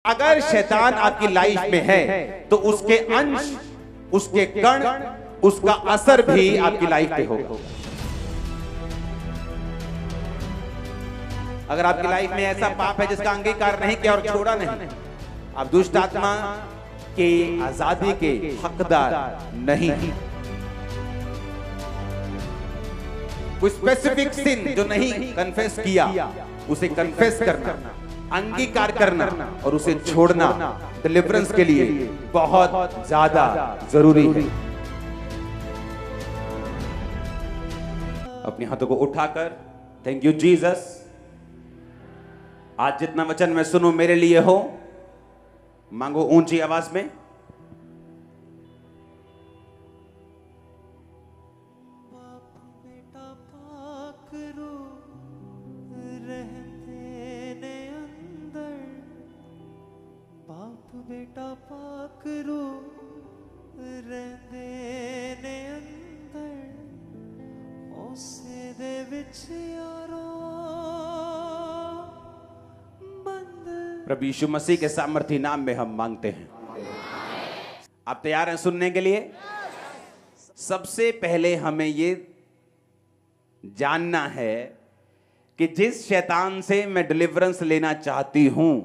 अगर शैतान आपकी लाइफ में है तो उसके अंश, उसके कण, उसका असर भी आपकी लाइफ पे होगा। अगर आपकी लाइफ में ऐसा पाप है जिसका अंगीकार नहीं किया और छोड़ा नहीं, आप दुष्ट आत्मा की आजादी के हकदार नहीं। कोई स्पेसिफिक सिन जो नहीं कन्फेस किया, उसे कन्फेस करना, अंगीकार करना और उसे छोड़ना डिलीवरेंस के लिए बहुत ज्यादा जरूरी है। अपने हाथों को उठाकर थैंक यू जीसस, आज जितना वचन मैं सुनूं मेरे लिए हो, मांगो ऊंची आवाज में। बेटा पाकरो रहंदे ने अंदर उसे दे विच यारो बंद। प्रभु यीशु मसीह के सामर्थी नाम में हम मांगते हैं। आप तैयार हैं सुनने के लिए? सबसे पहले हमें ये जानना है कि जिस शैतान से मैं डिलीवरेंस लेना चाहती हूं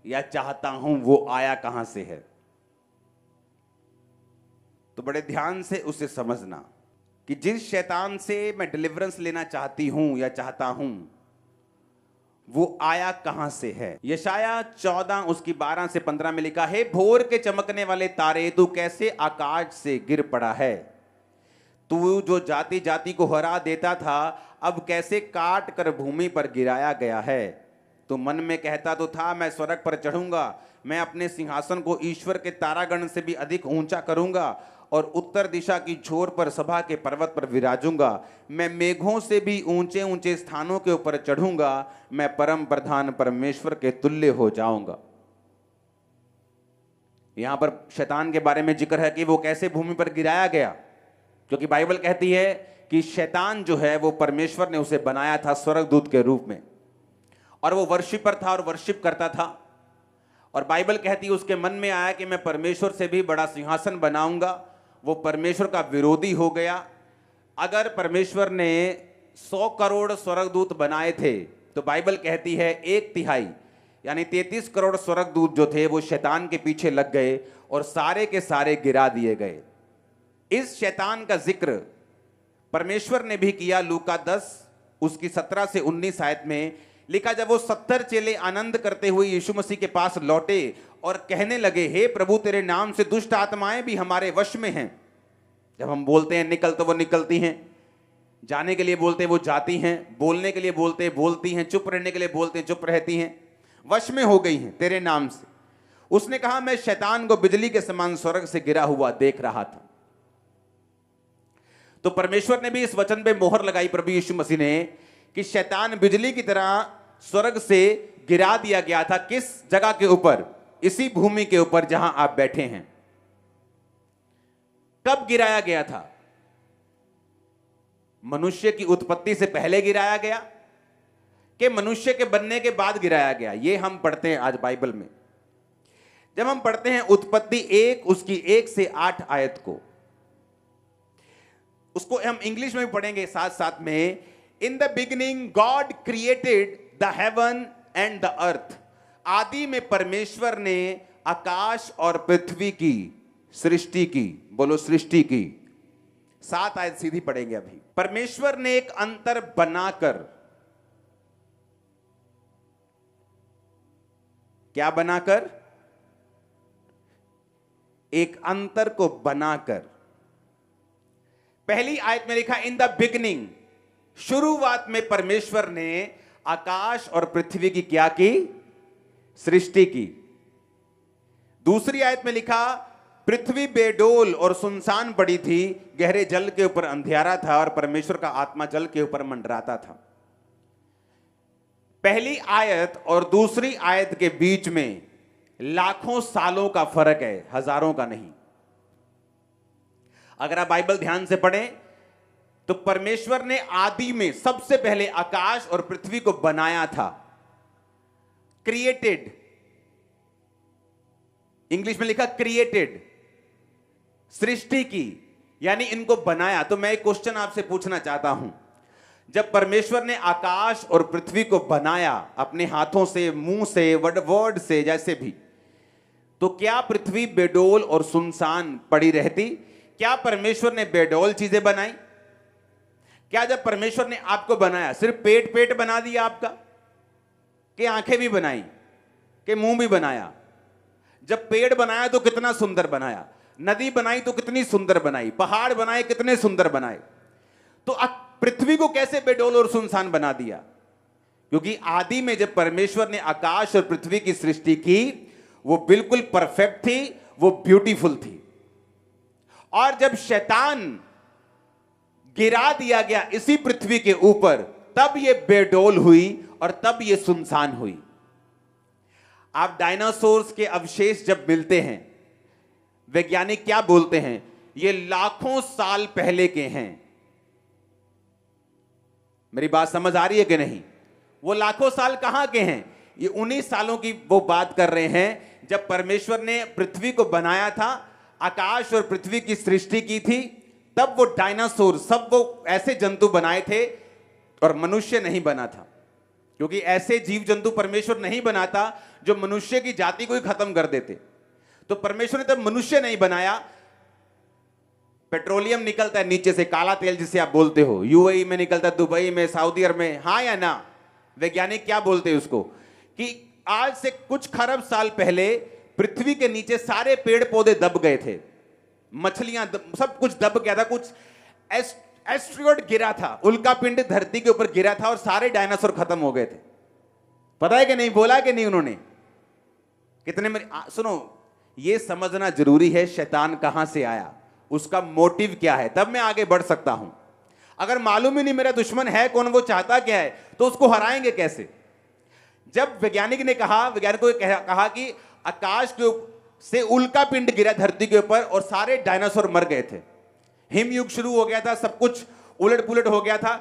या चाहता हूं वो आया कहां से है। तो बड़े ध्यान से उसे समझना कि जिस शैतान से मैं डिलीवरेंस लेना चाहती हूं या चाहता हूं वो आया कहां से है। यशाया 14 उसकी 12 से 15 में लिखा है, भोर के चमकने वाले तारे, तू कैसे आकाश से गिर पड़ा है। तू जो जाति जाति को हरा देता था, अब कैसे काट कर भूमि पर गिराया गया है। तो मन में कहता तो था, मैं स्वर्ग पर चढ़ूंगा, मैं अपने सिंहासन को ईश्वर के तारागण से भी अधिक ऊंचा करूंगा और उत्तर दिशा की छोर पर सभा के पर्वत पर विराजूंगा। मैं मेघों से भी ऊंचे ऊंचे स्थानों के ऊपर चढ़ूंगा, मैं परम प्रधान परमेश्वर के तुल्य हो जाऊंगा। यहां पर शैतान के बारे में जिक्र है कि वो कैसे भूमि पर गिराया गया, क्योंकि बाइबल कहती है कि शैतान जो है वो परमेश्वर ने उसे बनाया था स्वर्गदूत के रूप में, और वो वर्शिपर था और वर्शिप करता था। और बाइबल कहती है उसके मन में आया कि मैं परमेश्वर से भी बड़ा सिंहासन बनाऊंगा। वो परमेश्वर का विरोधी हो गया। अगर परमेश्वर ने 100 करोड़ स्वर्गदूत बनाए थे तो बाइबल कहती है 1/3 यानी 33 करोड़ स्वर्गदूत जो थे वो शैतान के पीछे लग गए और सारे के सारे गिरा दिए गए। इस शैतान का जिक्र परमेश्वर ने भी किया। लूका 10 उसकी 17 से 19 आयत में लिखा, जब वो 70 चेले आनंद करते हुए यीशु मसीह के पास लौटे और कहने लगे, हे प्रभु, तेरे नाम से दुष्ट आत्माएं भी हमारे वश में हैं। जब हम बोलते हैं निकल तो वो निकलती हैं, जाने के लिए बोलते हैं वो जाती हैं, बोलने के लिए बोलते हैं बोलती हैं, चुप रहने के लिए बोलते हैं चुप रहती हैं, वश में हो गई हैं तेरे नाम से। उसने कहा, मैं शैतान को बिजली के समान स्वर्ग से गिरा हुआ देख रहा था। तो परमेश्वर ने भी इस वचन पे मोहर लगाई, प्रभु यीशु मसीह ने, कि शैतान बिजली की तरह स्वर्ग से गिरा दिया गया था। किस जगह के ऊपर? इसी भूमि के ऊपर जहां आप बैठे हैं। कब गिराया गया था? मनुष्य की उत्पत्ति से पहले गिराया गया कि मनुष्य के बनने के बाद गिराया गया? ये हम पढ़ते हैं आज बाइबल में। जब हम पढ़ते हैं उत्पत्ति 1 उसकी 1 से 8 आयत को, उसको हम इंग्लिश में भी पढ़ेंगे साथ साथ में। In the beginning God created the heaven and the earth. आदि में परमेश्वर ने आकाश और पृथ्वी की सृष्टि की। बोलो सृष्टि की। 7 आयत सीधी पढ़ेंगे अभी। परमेश्वर ने एक अंतर बनाकर, क्या बनाकर? एक अंतर को बनाकर। पहली आयत में लिखा इन द बिगिनिंग, शुरुआत में परमेश्वर ने आकाश और पृथ्वी की क्या की? सृष्टि की। दूसरी आयत में लिखा, पृथ्वी बेडोल और सुनसान पड़ी थी, गहरे जल के ऊपर अंधियारा था और परमेश्वर का आत्मा जल के ऊपर मंडराता था। पहली आयत और दूसरी आयत के बीच में लाखों सालों का फर्क है, हजारों का नहीं। अगर आप बाइबल ध्यान से पढ़ें तो परमेश्वर ने आदि में सबसे पहले आकाश और पृथ्वी को बनाया था, क्रिएटेड। इंग्लिश में लिखा क्रिएटेड, सृष्टि की, यानी इनको बनाया। तो मैं एक क्वेश्चन आपसे पूछना चाहता हूं, जब परमेश्वर ने आकाश और पृथ्वी को बनाया अपने हाथों से, मुंह से, वर्ड से, जैसे भी, तो क्या पृथ्वी बेडोल और सुनसान पड़ी रहती? क्या परमेश्वर ने बेडोल चीजें बनाई? क्या जब परमेश्वर ने आपको बनाया सिर्फ पेट पेट बना दिया आपका, कि आंखें भी बनाई, कि मुंह भी बनाया? जब पेड़ बनाया तो कितना सुंदर बनाया, नदी बनाई तो कितनी सुंदर बनाई, पहाड़ बनाए कितने सुंदर बनाए। तो पृथ्वी को कैसे बेडोल और सुनसान बना दिया? क्योंकि आदि में जब परमेश्वर ने आकाश और पृथ्वी की सृष्टि की, वो बिल्कुल परफेक्ट थी, वो ब्यूटीफुल थी। और जब शैतान गिरा दिया गया इसी पृथ्वी के ऊपर, तब ये बेडोल हुई और तब ये सुनसान हुई। आप डायनासोर्स के अवशेष जब मिलते हैं, वैज्ञानिक क्या बोलते हैं? ये लाखों साल पहले के हैं। मेरी बात समझ आ रही है कि नहीं? वो लाखों साल कहां के हैं? ये 19 सालों की वो बात कर रहे हैं जब परमेश्वर ने पृथ्वी को बनाया था, आकाश और पृथ्वी की सृष्टि की थी, तब वो डायनासोर सब वो ऐसे जंतु बनाए थे और मनुष्य नहीं बना था। क्योंकि ऐसे जीव जंतु परमेश्वर नहीं बनाता जो मनुष्य की जाति को ही खत्म कर देते। तो परमेश्वर ने तब मनुष्य नहीं बनाया। पेट्रोलियम निकलता है नीचे से, काला तेल जिसे आप बोलते हो, यूएई में निकलता है, दुबई में, सऊदी अरब में, हाँ या ना? वैज्ञानिक क्या बोलते हैं उसको, कि आज से कुछ खरब साल पहले पृथ्वी के नीचे सारे पेड़ पौधे दब गए थे, मछलियां सब कुछ दब गया था, कुछ एस्ट्रॉयड गिरा था, उल्का पिंड धरती के ऊपर गिरा था और सारे डायनासोर खत्म हो गए थे। पता है कि नहीं? बोला कि नहीं उन्होंने? कितने सुनो, ये समझना जरूरी है शैतान कहां से आया, उसका मोटिव क्या है, तब मैं आगे बढ़ सकता हूं। अगर मालूम ही नहीं मेरा दुश्मन है कौन, वो चाहता क्या है, तो उसको हराएंगे कैसे? जब वैज्ञानिक ने कहा, वैज्ञानिकों ने कहा कि आकाश के से उल्का पिंड गिरा धरती के ऊपर और सारे डायनासोर मर गए थे, हिमयुग शुरू हो गया था, सब कुछ उलट पुलट हो गया था,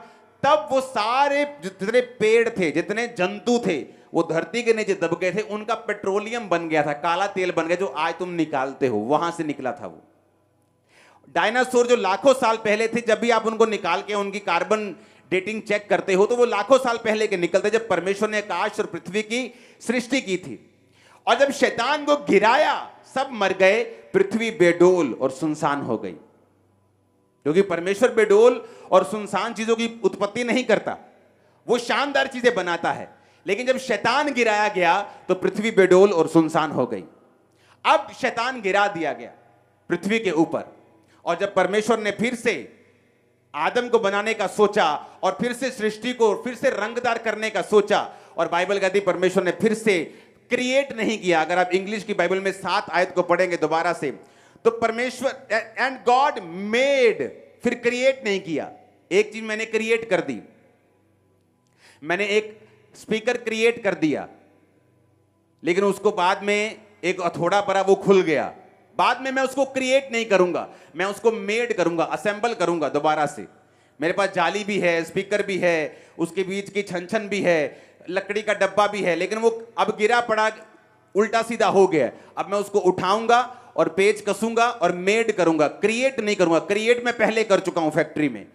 तब वो सारे जितने पेड़ थे, जितने जंतु थे, वो धरती के नीचे दब गए थे, उनका पेट्रोलियम बन गया था, काला तेल बन गया, जो आज तुम निकालते हो, वहां से निकला था वो। डायनासोर जो लाखों साल पहले थे, जब भी आप उनको निकाल के उनकी कार्बन डेटिंग चेक करते हो तो वो लाखों साल पहले के निकलते, जब परमेश्वर ने आकाश और पृथ्वी की सृष्टि की थी। और जब शैतान को गिराया, सब मर गए, पृथ्वी बेडोल और सुनसान हो गई। क्योंकि परमेश्वर बेडोल और सुनसान चीजों की उत्पत्ति नहीं करता, वो शानदार चीजें बनाता है। लेकिन जब शैतान गिराया गया तो पृथ्वी बेडोल और सुनसान हो गई। अब शैतान गिरा दिया गया पृथ्वी के ऊपर, और जब परमेश्वर ने फिर से आदम को बनाने का सोचा और फिर से सृष्टि को फिर से रंगदार करने का सोचा, और बाइबल कहती है परमेश्वर ने फिर से क्रिएट नहीं किया। अगर आप इंग्लिश की बाइबल में 7 आयत को पढ़ेंगे दोबारा से, तो परमेश्वर एंड गॉड मेड, फिर क्रिएट नहीं किया। एक चीज मैंने क्रिएट कर दी, मैंने एक स्पीकर क्रिएट कर दिया, लेकिन उसको बाद में एक हथौड़ा पड़ा, वो खुल गया। बाद में मैं उसको क्रिएट नहीं करूंगा, मैं उसको मेड करूंगा, असेंबल करूंगा दोबारा से। मेरे पास जाली भी है, स्पीकर भी है, उसके बीच की छन भी है, लकड़ी का डब्बा भी है, लेकिन वो अब गिरा पड़ा, उल्टा सीधा हो गया। अब मैं उसको उठाऊंगा और पेच कसूंगा और मेड करूंगा, क्रिएट नहीं करूंगा। क्रिएट मैं पहले कर चुका हूं फैक्ट्री में।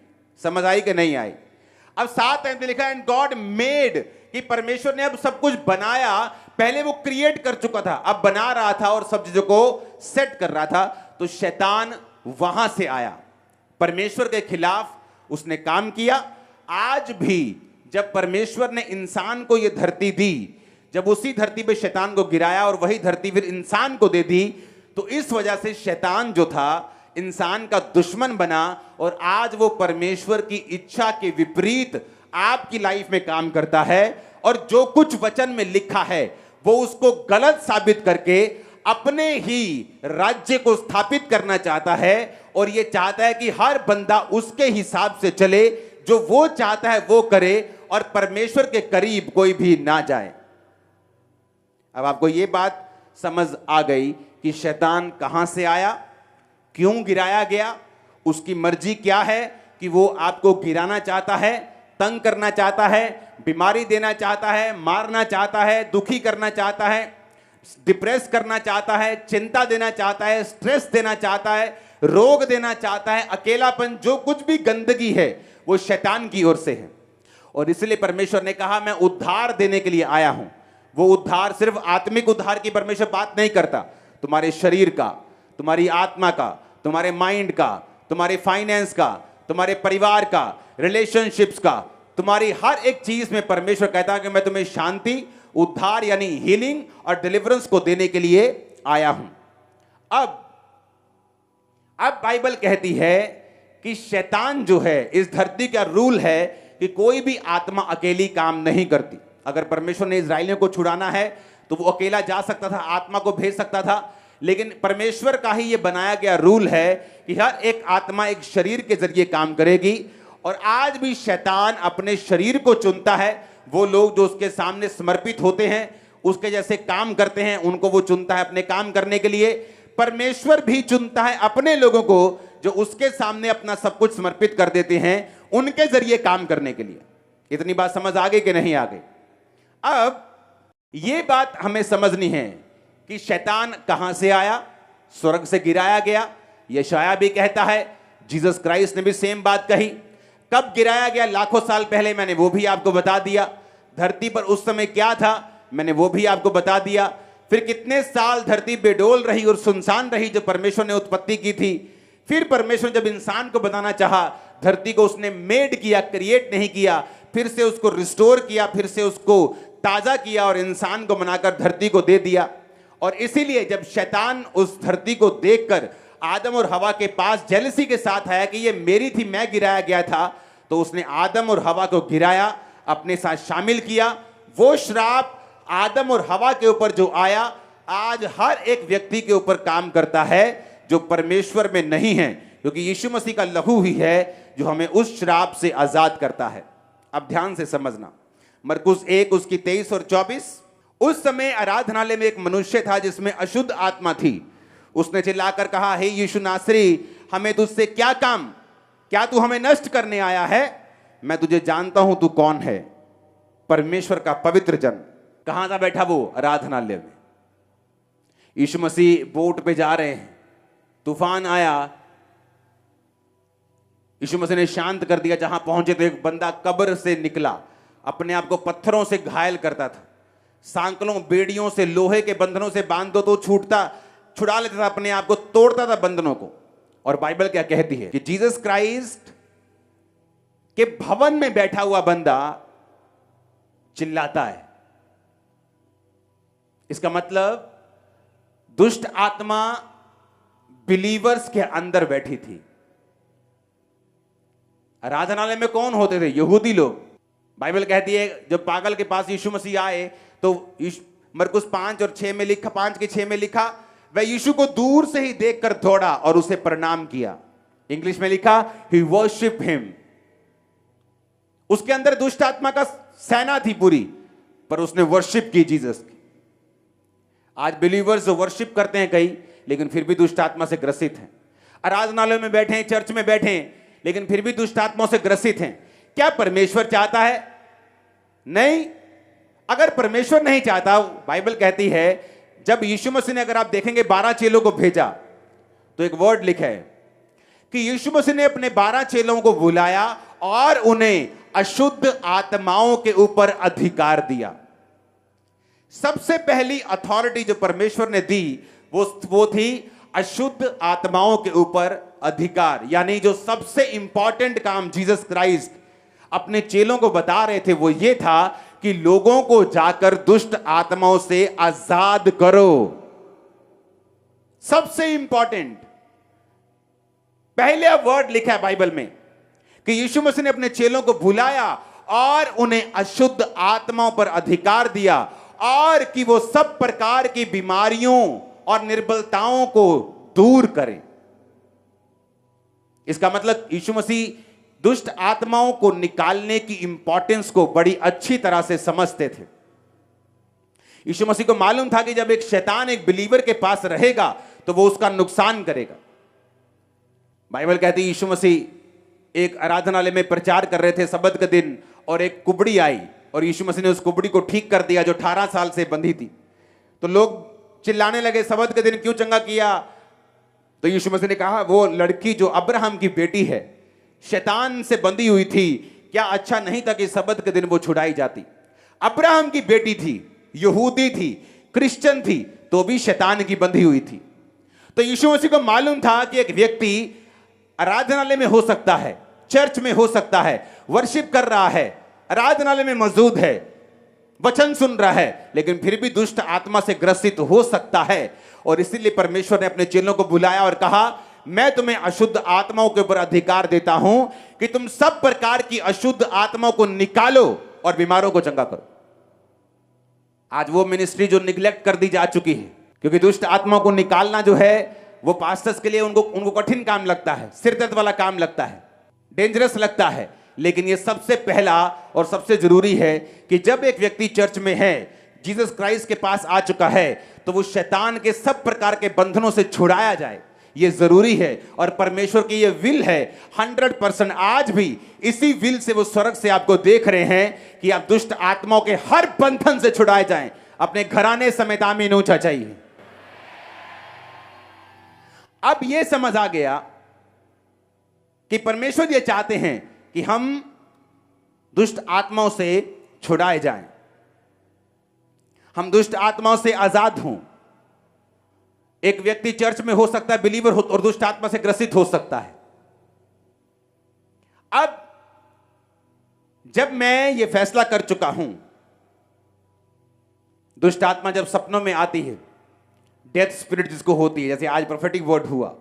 समझ आई कि नहीं आई? अब 7 में लिखा एंड गॉड मेड, कि परमेश्वर ने अब सब कुछ बनाया। पहले वो क्रिएट कर चुका था, अब बना रहा था और सब चीजों को सेट कर रहा था। तो शैतान वहां से आया, परमेश्वर के खिलाफ उसने काम किया। आज भी जब परमेश्वर ने इंसान को यह धरती दी, जब उसी धरती पे शैतान को गिराया और वही धरती फिर इंसान को दे दी, तो इस वजह से शैतान जो था इंसान का दुश्मन बना, और आज वो परमेश्वर की इच्छा के विपरीत आपकी लाइफ में काम करता है। और जो कुछ वचन में लिखा है वो उसको गलत साबित करके अपने ही राज्य को स्थापित करना चाहता है, और ये चाहता है कि हर बंदा उसके हिसाब से चले, जो वो चाहता है वो करे, और परमेश्वर के करीब कोई भी ना जाए। अब आपको ये बात समझ आ गई कि शैतान कहां से आया, क्यों गिराया गया, उसकी मर्जी क्या है, कि वो आपको गिराना चाहता है, तंग करना चाहता है, बीमारी देना चाहता है, मारना चाहता है, दुखी करना चाहता है, डिप्रेस करना चाहता है, चिंता देना चाहता है, स्ट्रेस देना चाहता है, रोग देना चाहता है, अकेलापन, जो कुछ भी गंदगी है वो शैतान की ओर से है। और इसलिए परमेश्वर ने कहा मैं उद्धार देने के लिए आया हूं। वो उद्धार सिर्फ आत्मिक उद्धार की परमेश्वर बात नहीं करता, तुम्हारे शरीर का, तुम्हारी आत्मा का, तुम्हारे माइंड का, तुम्हारे फाइनेंस का, तुम्हारे परिवार का, रिलेशनशिप्स का, तुम्हारी हर एक चीज में परमेश्वर कहता है कि मैं तुम्हें शांति, उद्धार यानी हीलिंग और डिलीवरेंस को देने के लिए आया हूं। अब बाइबल कहती है कि शैतान जो है, इस धरती का रूल है कि कोई भी आत्मा अकेली काम नहीं करती। अगर परमेश्वर ने इजराइलियों को छुड़ाना है तो वो अकेला जा सकता था, आत्मा को भेज सकता था, लेकिन परमेश्वर का ही ये बनाया गया रूल है कि हर एक आत्मा एक शरीर के जरिए काम करेगी। और आज भी शैतान अपने शरीर को चुनता है, वो लोग जो उसके सामने समर्पित होते हैं, उसके जैसे काम करते हैं, उनको वो चुनता है अपने काम करने के लिए। परमेश्वर भी चुनता है अपने लोगों को जो उसके सामने अपना सब कुछ समर्पित कर देते हैं, उनके जरिए काम करने के लिए। इतनी बात समझ आ गई कि नहीं आ गई? अब ये बात हमें समझनी है कि शैतान कहां से आया, स्वर्ग से गिराया गया। यशाया भी कहता है, जीसस क्राइस्ट ने भी सेम बात कही। कब गिराया गया? लाखों साल पहले, मैंने वो भी आपको बता दिया। धरती पर उस समय क्या था, मैंने वो भी आपको बता दिया। फिर कितने साल धरती बेडोल रही और सुनसान रही जो परमेश्वर ने उत्पत्ति की थी। फिर परमेश्वर जब इंसान को बनाना चाहा, धरती को उसने मेड किया, क्रिएट नहीं किया, फिर से उसको रिस्टोर किया, फिर से उसको ताजा किया और इंसान को बनाकर धरती को दे दिया। और इसीलिए जब शैतान उस धरती को देखकर आदम और हवा के पास जेलसी के साथ आया कि ये मेरी थी, मैं गिराया गया था, तो उसने आदम और हवा को गिराया, अपने साथ शामिल किया। वो श्राप आदम और हवा के ऊपर जो आया, आज हर एक व्यक्ति के ऊपर काम करता है जो परमेश्वर में नहीं है, क्योंकि यीशु मसीह का लहू ही है जो हमें उस श्राप से आजाद करता है। अब ध्यान से समझना, मरकुस 1 उसकी 23 और 24। उस समय आराधनालय में एक मनुष्य था जिसमें अशुद्ध आत्मा थी। उसने चिल्लाकर कहा, हे यीशु नासरी, हमें तुझसे क्या काम? क्या तू हमें नष्ट करने आया है? मैं तुझे जानता हूं तू कौन है, परमेश्वर का पवित्र जन। कहां था बैठा वो? आराधनालय में। यीशु मसीह बोट पे जा रहे हैं, तूफान आया, यीशु मसीह ने शांत कर दिया। जहां पहुंचे तो एक बंदा कब्र से निकला, अपने आप को पत्थरों से घायल करता था, सांकलों बेड़ियों से, लोहे के बंधनों से बांध दो तो छुड़ा लेता था, अपने आप को तोड़ता था बंधनों को। और बाइबल क्या कहती है कि जीसस क्राइस्ट के भवन में बैठा हुआ बंदा चिल्लाता है। इसका मतलब दुष्ट आत्मा बिलीवर्स के अंदर बैठी थी। आराधनालय में कौन होते थे? यहूदी लोग। बाइबल कहती है जब पागल के पास यीशु मसीह आए तो मरकुस 5 और 6 में लिखा, 5 के 6 में लिखा, वह यीशु को दूर से ही देखकर दौड़ा और उसे प्रणाम किया। इंग्लिश में लिखा, ही वर्शिप हिम। उसके अंदर दुष्ट आत्मा का सेना थी पूरी, पर उसने वर्शिप की जीसस की। आज बिलीवर्स जो वर्शिप करते हैं कई, लेकिन फिर भी दुष्ट आत्मा से ग्रसित हैं। आराधनालय में बैठे हैं, चर्च में बैठे हैं, लेकिन फिर भी दुष्ट आत्माओं से ग्रसित हैं। क्या परमेश्वर चाहता है? नहीं। अगर परमेश्वर नहीं चाहता, बाइबल कहती है जब यीशु मसीह ने, अगर आप देखेंगे 12 चेलों को भेजा, तो एक वर्ड लिखा है कि यीशु मसीह ने अपने 12 चेलों को बुलाया और उन्हें अशुद्ध आत्माओं के ऊपर अधिकार दिया। सबसे पहली अथॉरिटी जो परमेश्वर ने दी वो थी अशुद्ध आत्माओं के ऊपर अधिकार। यानी जो सबसे इंपॉर्टेंट काम जीसस क्राइस्ट अपने चेलों को बता रहे थे वो ये था कि लोगों को जाकर दुष्ट आत्माओं से आजाद करो। सबसे इंपॉर्टेंट पहले वर्ड लिखा है बाइबल में कि यीशु मसीह ने अपने चेलों को बुलाया और उन्हें अशुद्ध आत्माओं पर अधिकार दिया और कि वो सब प्रकार की बीमारियों और निर्बलताओं को दूर करें। इसका मतलब यीशु मसीह दुष्ट आत्माओं को निकालने की इंपॉर्टेंस को बड़ी अच्छी तरह से समझते थे। यीशु मसीह को मालूम था कि जब एक शैतान एक बिलीवर के पास रहेगा तो वो उसका नुकसान करेगा। बाइबल कहती है यीशु मसीह एक आराधनालय में प्रचार कर रहे थे सब्त के दिन, और एक कुबड़ी आई और यीशु मसीह ने उस कुबड़ी को ठीक कर दिया जो 18 साल से बंधी थी। तो लोग चिल्लाने लगे, सबत के दिन क्यों चंगा किया? तो यीशु मसीह ने कहा, वो लड़की जो अब्राहम की बेटी है, शैतान से बंधी हुई थी, क्या अच्छा नहीं था कि सबत के दिन वो छुड़ाई जाती? अब्राहम की बेटी थी, यहूदी थी, क्रिश्चियन थी, तो भी शैतान की बंधी हुई थी। तो यीशु मसीह को मालूम था कि एक व्यक्ति आराधनालय में हो सकता है, चर्च में हो सकता है, वर्शिप कर रहा है, आराधनालय में मौजूद है, वचन सुन रहा है, लेकिन फिर भी दुष्ट आत्मा से ग्रसित हो सकता है। और इसीलिए परमेश्वर ने अपने चेलों को बुलाया और कहा, मैं तुम्हें अशुद्ध आत्माओं के ऊपर अधिकार देता हूं कि तुम सब प्रकार की अशुद्ध आत्माओं को निकालो और बीमारों को चंगा करो। आज वो मिनिस्ट्री जो निग्लेक्ट कर दी जा चुकी है, क्योंकि दुष्ट आत्माओं को निकालना जो है वो पास्टर्स के लिए उनको कठिन काम लगता है, सिर दर्द वाला काम लगता है, डेंजरस लगता है। लेकिन ये सबसे पहला और सबसे जरूरी है कि जब एक व्यक्ति चर्च में है, जीसस क्राइस्ट के पास आ चुका है, तो वो शैतान के सब प्रकार के बंधनों से छुड़ाया जाए। ये जरूरी है और परमेश्वर की ये विल है 100%। आज भी इसी विल से वो स्वर्ग से आपको देख रहे हैं कि आप दुष्ट आत्माओं के हर बंधन से छुड़ाए जाएं। अपने घराने समेत आमीन ऊंचा चाहिए। अब ये समझ आ गया कि परमेश्वर ये चाहते हैं कि हम दुष्ट आत्माओं से छुड़ाए जाएं, हम दुष्ट आत्माओं से आजाद हों। एक व्यक्ति चर्च में हो सकता है, बिलीवर हो, और दुष्ट आत्मा से ग्रसित हो सकता है। अब जब मैं ये फैसला कर चुका हूं, दुष्ट आत्मा जब सपनों में आती है, डेथ स्पिरिट जिसको होती है, जैसे आज प्रोफेटिक वर्ड हुआ,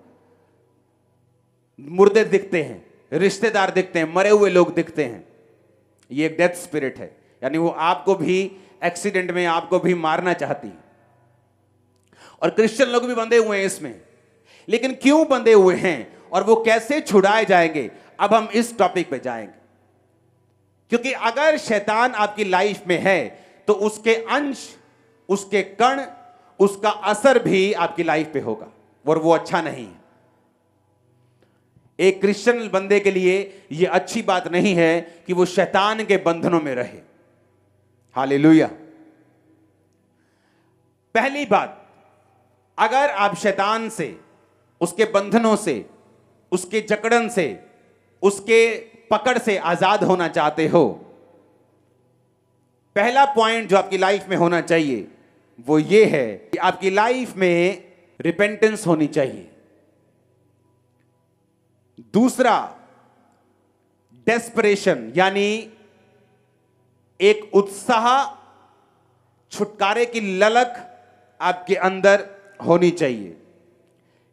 मुर्दे दिखते हैं, रिश्तेदार दिखते हैं, मरे हुए लोग दिखते हैं, ये एक डेथ स्पिरिट है। यानी वो आपको भी एक्सीडेंट में आपको भी मारना चाहती है। और क्रिश्चियन लोग भी बंधे हुए हैं इसमें। लेकिन क्यों बंधे हुए हैं और वो कैसे छुड़ाए जाएंगे, अब हम इस टॉपिक पे जाएंगे। क्योंकि अगर शैतान आपकी लाइफ में है तो उसके अंश, उसके कण, उसका असर भी आपकी लाइफ पे होगा और वो अच्छा नहीं है। एक क्रिश्चियन बंदे के लिए यह अच्छी बात नहीं है कि वो शैतान के बंधनों में रहे। हालेलुया। पहली बात, अगर आप शैतान से, उसके बंधनों से, उसके जकड़न से, उसके पकड़ से आजाद होना चाहते हो, पहला पॉइंट जो आपकी लाइफ में होना चाहिए वो ये है कि आपकी लाइफ में रिपेंटेंस होनी चाहिए। दूसरा, डेस्परेशन, यानी एक उत्साह, छुटकारे की ललक आपके अंदर होनी चाहिए।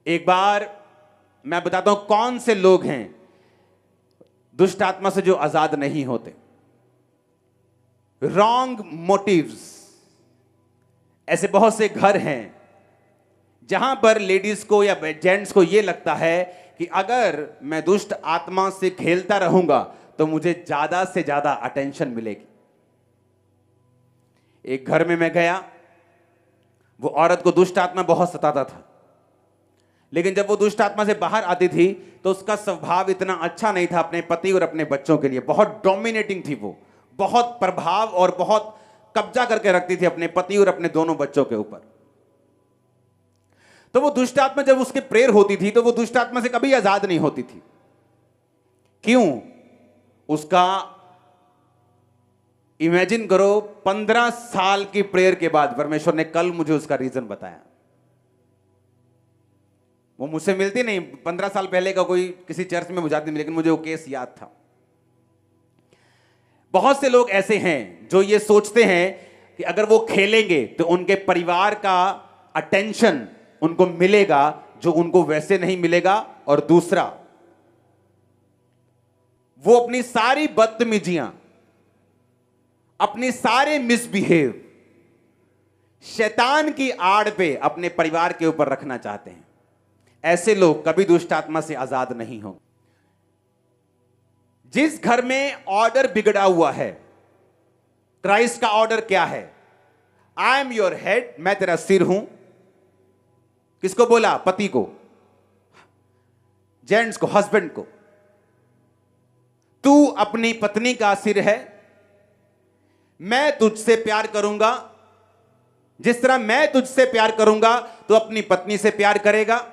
एक बार मैं बताता हूं कौन से लोग हैं दुष्ट आत्मा से जो आजाद नहीं होते। Wrong motives. ऐसे बहुत से घर हैं जहां पर लेडीज को या जेंट्स को यह लगता है कि अगर मैं दुष्ट आत्मा से खेलता रहूंगा तो मुझे ज्यादा से ज्यादा अटेंशन मिलेगी। एक घर में मैं गया, वो औरत को दुष्ट आत्मा बहुत सताता था, लेकिन जब वो दुष्ट आत्मा से बाहर आती थी तो उसका स्वभाव इतना अच्छा नहीं था अपने पति और अपने बच्चों के लिए। बहुत डोमिनेटिंग थी वो, बहुत प्रभाव और बहुत कब्जा करके रखती थी अपने पति और अपने दोनों बच्चों के ऊपर। तो वो दुष्ट आत्मा जब उसके प्रेयर होती थी तो वो दुष्ट आत्मा से कभी आजाद नहीं होती थी। क्यों? उसका इमेजिन करो, 15 साल की प्रेयर के बाद परमेश्वर ने कल मुझे उसका रीजन बताया। वो मुझसे मिलती नहीं, 15 साल पहले का कोई किसी चर्च में बुझाती नहीं, लेकिन मुझे वो केस याद था। बहुत से लोग ऐसे हैं जो ये सोचते हैं कि अगर वो खेलेंगे तो उनके परिवार का अटेंशन उनको मिलेगा जो उनको वैसे नहीं मिलेगा। और दूसरा, वो अपनी सारी बदतमीजियां, अपने सारे मिसबिहेव शैतान की आड़ पे अपने परिवार के ऊपर रखना चाहते हैं। ऐसे लोग कभी दुष्ट आत्मा से आजाद नहीं होंगे। जिस घर में ऑर्डर बिगड़ा हुआ है, क्राइस्ट का ऑर्डर क्या है? आई एम योर हेड, मैं तेरा सिर हूं। किसको बोला? पति को, जेंट्स को, हस्बैंड को। तू अपनी पत्नी का सिर है, मैं तुझसे प्यार करूंगा, जिस तरह मैं तुझसे प्यार करूंगा तो अपनी पत्नी से प्यार करेगा।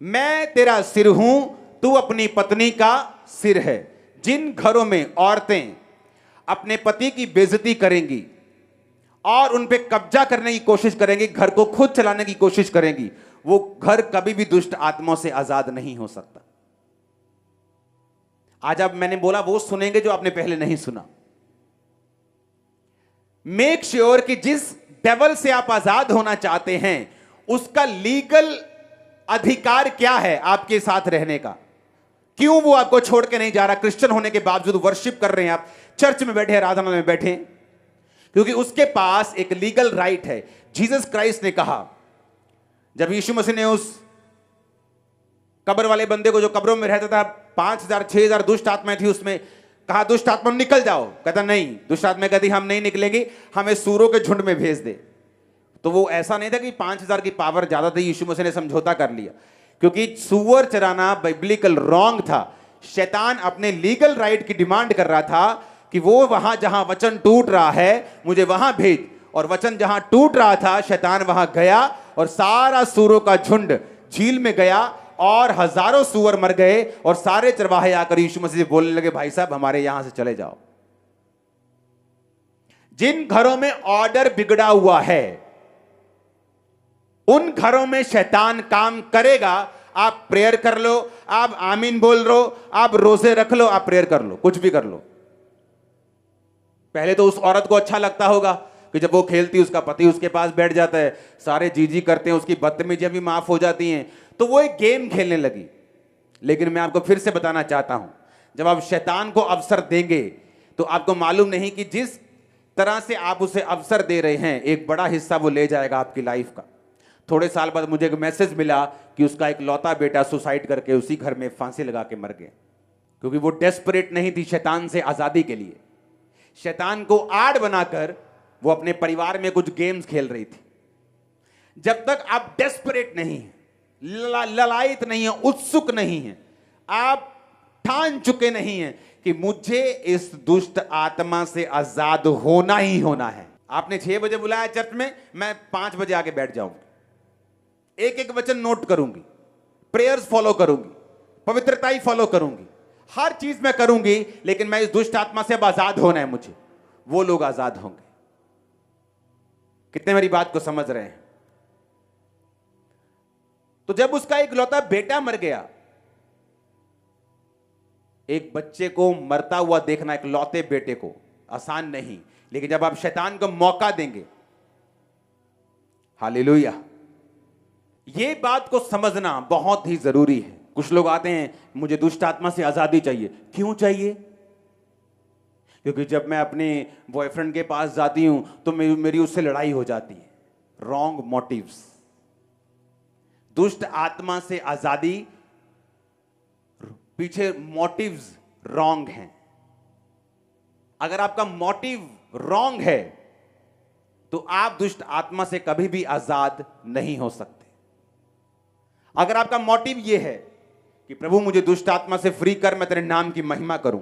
मैं तेरा सिर हूं, तू अपनी पत्नी का सिर है। जिन घरों में औरतें अपने पति की बेइज्जती करेंगी और उन पे कब्जा करने की कोशिश करेंगी, घर को खुद चलाने की कोशिश करेंगी, वो घर कभी भी दुष्ट आत्माओं से आजाद नहीं हो सकता। आज अब मैंने बोला वो सुनेंगे जो आपने पहले नहीं सुना। मेक श्योर कि जिस डेवल से आप आजाद होना चाहते हैं उसका लीगल अधिकार क्या है आपके साथ रहने का। क्यों वो आपको छोड़ के नहीं जा रहा, क्रिश्चियन होने के बावजूद वर्शिप कर रहे हैं आप, चर्च में बैठे, आराधना में बैठे, क्योंकि उसके पास एक लीगल राइट है। जीसस क्राइस्ट ने कहा, जब यीशु मसीह ने उस कब्र वाले बंदे को जो कब्रों में रहता था, 5,000 6,000 दुष्ट आत्माएं थी, उसमें कहा दुष्ट आत्मा निकल जाओ। कहता नहीं, दुष्ट आत्मा कहती हम नहीं निकलेंगे, हमें सूरों के झुंड में भेज दे। तो वो ऐसा नहीं था कि 5,000 की पावर ज्यादा थी, यीशु मसीह ने समझौता कर लिया, क्योंकि सुअर चराना बाइबलिकल रॉन्ग था। शैतान अपने लीगल राइट की डिमांड कर रहा था कि वो वहां जहां वचन टूट रहा है मुझे वहां भेज। और वचन जहां टूट रहा था शैतान वहां गया और सारा सूरों का झुंड झील में गया और हजारों सूअर मर गए। और सारे चरवाहे आकर यीशु मसीह से बोलने लगे, भाई साहब हमारे यहां से चले जाओ। जिन घरों में ऑर्डर बिगड़ा हुआ है उन घरों में शैतान काम करेगा। आप प्रेयर कर लो, आप आमीन बोल लो, आप रोजे रख लो, आप प्रेयर कर लो, कुछ भी कर लो। पहले तो उस औरत को अच्छा लगता होगा कि जब वो खेलती उसका पति उसके पास बैठ जाता है, सारे जी करते हैं, उसकी बदतमीजियां भी माफ हो जाती हैं, तो वो एक गेम खेलने लगी। लेकिन मैं आपको फिर से बताना चाहता हूं, जब आप शैतान को अवसर देंगे तो आपको मालूम नहीं कि जिस तरह से आप उसे अवसर दे रहे हैं एक बड़ा हिस्सा वो ले जाएगा आपकी लाइफ का। थोड़े साल बाद मुझे एक मैसेज मिला कि उसका एक लौता बेटा सुसाइड करके उसी घर में फांसी लगा के मर गया, क्योंकि वो डेस्परेट नहीं थी शैतान से आजादी के लिए। शैतान को आड़ बनाकर वो अपने परिवार में कुछ गेम्स खेल रही थी। जब तक आप डेस्परेट नहीं हैं, ललायत नहीं है, उत्सुक नहीं है, आप ठान चुके नहीं हैं कि मुझे इस दुष्ट आत्मा से आजाद होना ही होना है। आपने 6 बजे बुलाया चर्च में, मैं 5 बजे आके बैठ जाऊंगी, एक एक वचन नोट करूंगी, प्रेयर्स फॉलो करूंगी, पवित्रता ही फॉलो करूंगी, हर चीज मैं करूंगी, लेकिन मैं इस दुष्ट आत्मा से अब आजाद होना है मुझे। वो लोग आजाद होंगे। कितने मेरी बात को समझ रहे हैं? तो जब उसका एक लौता बेटा मर गया, एक बच्चे को मरता हुआ देखना, एक लौते बेटे को, आसान नहीं। लेकिन जब आप शैतान को मौका देंगे, हालेलुया, ये बात को समझना बहुत ही जरूरी है। कुछ लोग आते हैं, मुझे दुष्ट आत्मा से आजादी चाहिए। क्यों चाहिए? क्योंकि जब मैं अपने बॉयफ्रेंड के पास जाती हूं तो मेरी उससे लड़ाई हो जाती है। Wrong motives. दुष्ट आत्मा से आजादी पीछे मोटिव्स रॉन्ग हैं। अगर आपका मोटिव रॉन्ग है तो आप दुष्ट आत्मा से कभी भी आजाद नहीं हो सकते। अगर आपका मोटिव यह है कि प्रभु मुझे दुष्ट आत्मा से फ्री कर, मैं तेरे नाम की महिमा करूं,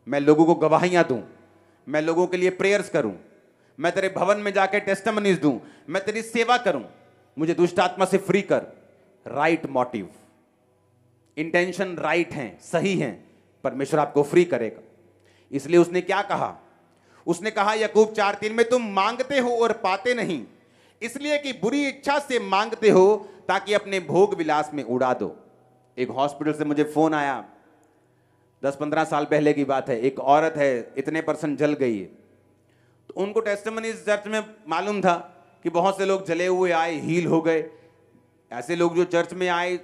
मैं लोगों को गवाहियां दूं, मैं लोगों के लिए प्रेयर्स करूं, मैं तेरे भवन में जाकर टेस्टिमनीज दूं, मैं तेरी सेवा करूं, मुझे दुष्ट आत्मा से फ्री कर। राइट मोटिव, इंटेंशन राइट हैं, सही हैं, परमेश्वर आपको फ्री करेगा। इसलिए उसने क्या कहा? उसने कहा याकूब 4:3 में, तुम मांगते हो और पाते नहीं, इसलिए कि बुरी इच्छा से मांगते हो ताकि अपने भोग विलास में उड़ा दो। एक हॉस्पिटल से मुझे फोन आया, 10-15 साल पहले की बात है। एक औरत है, इतने % जल गई है। तो उनको टेस्टिमनी चर्च में मालूम था कि बहुत से लोग जले हुए आए, हील हो गए। ऐसे लोग जो चर्च में आए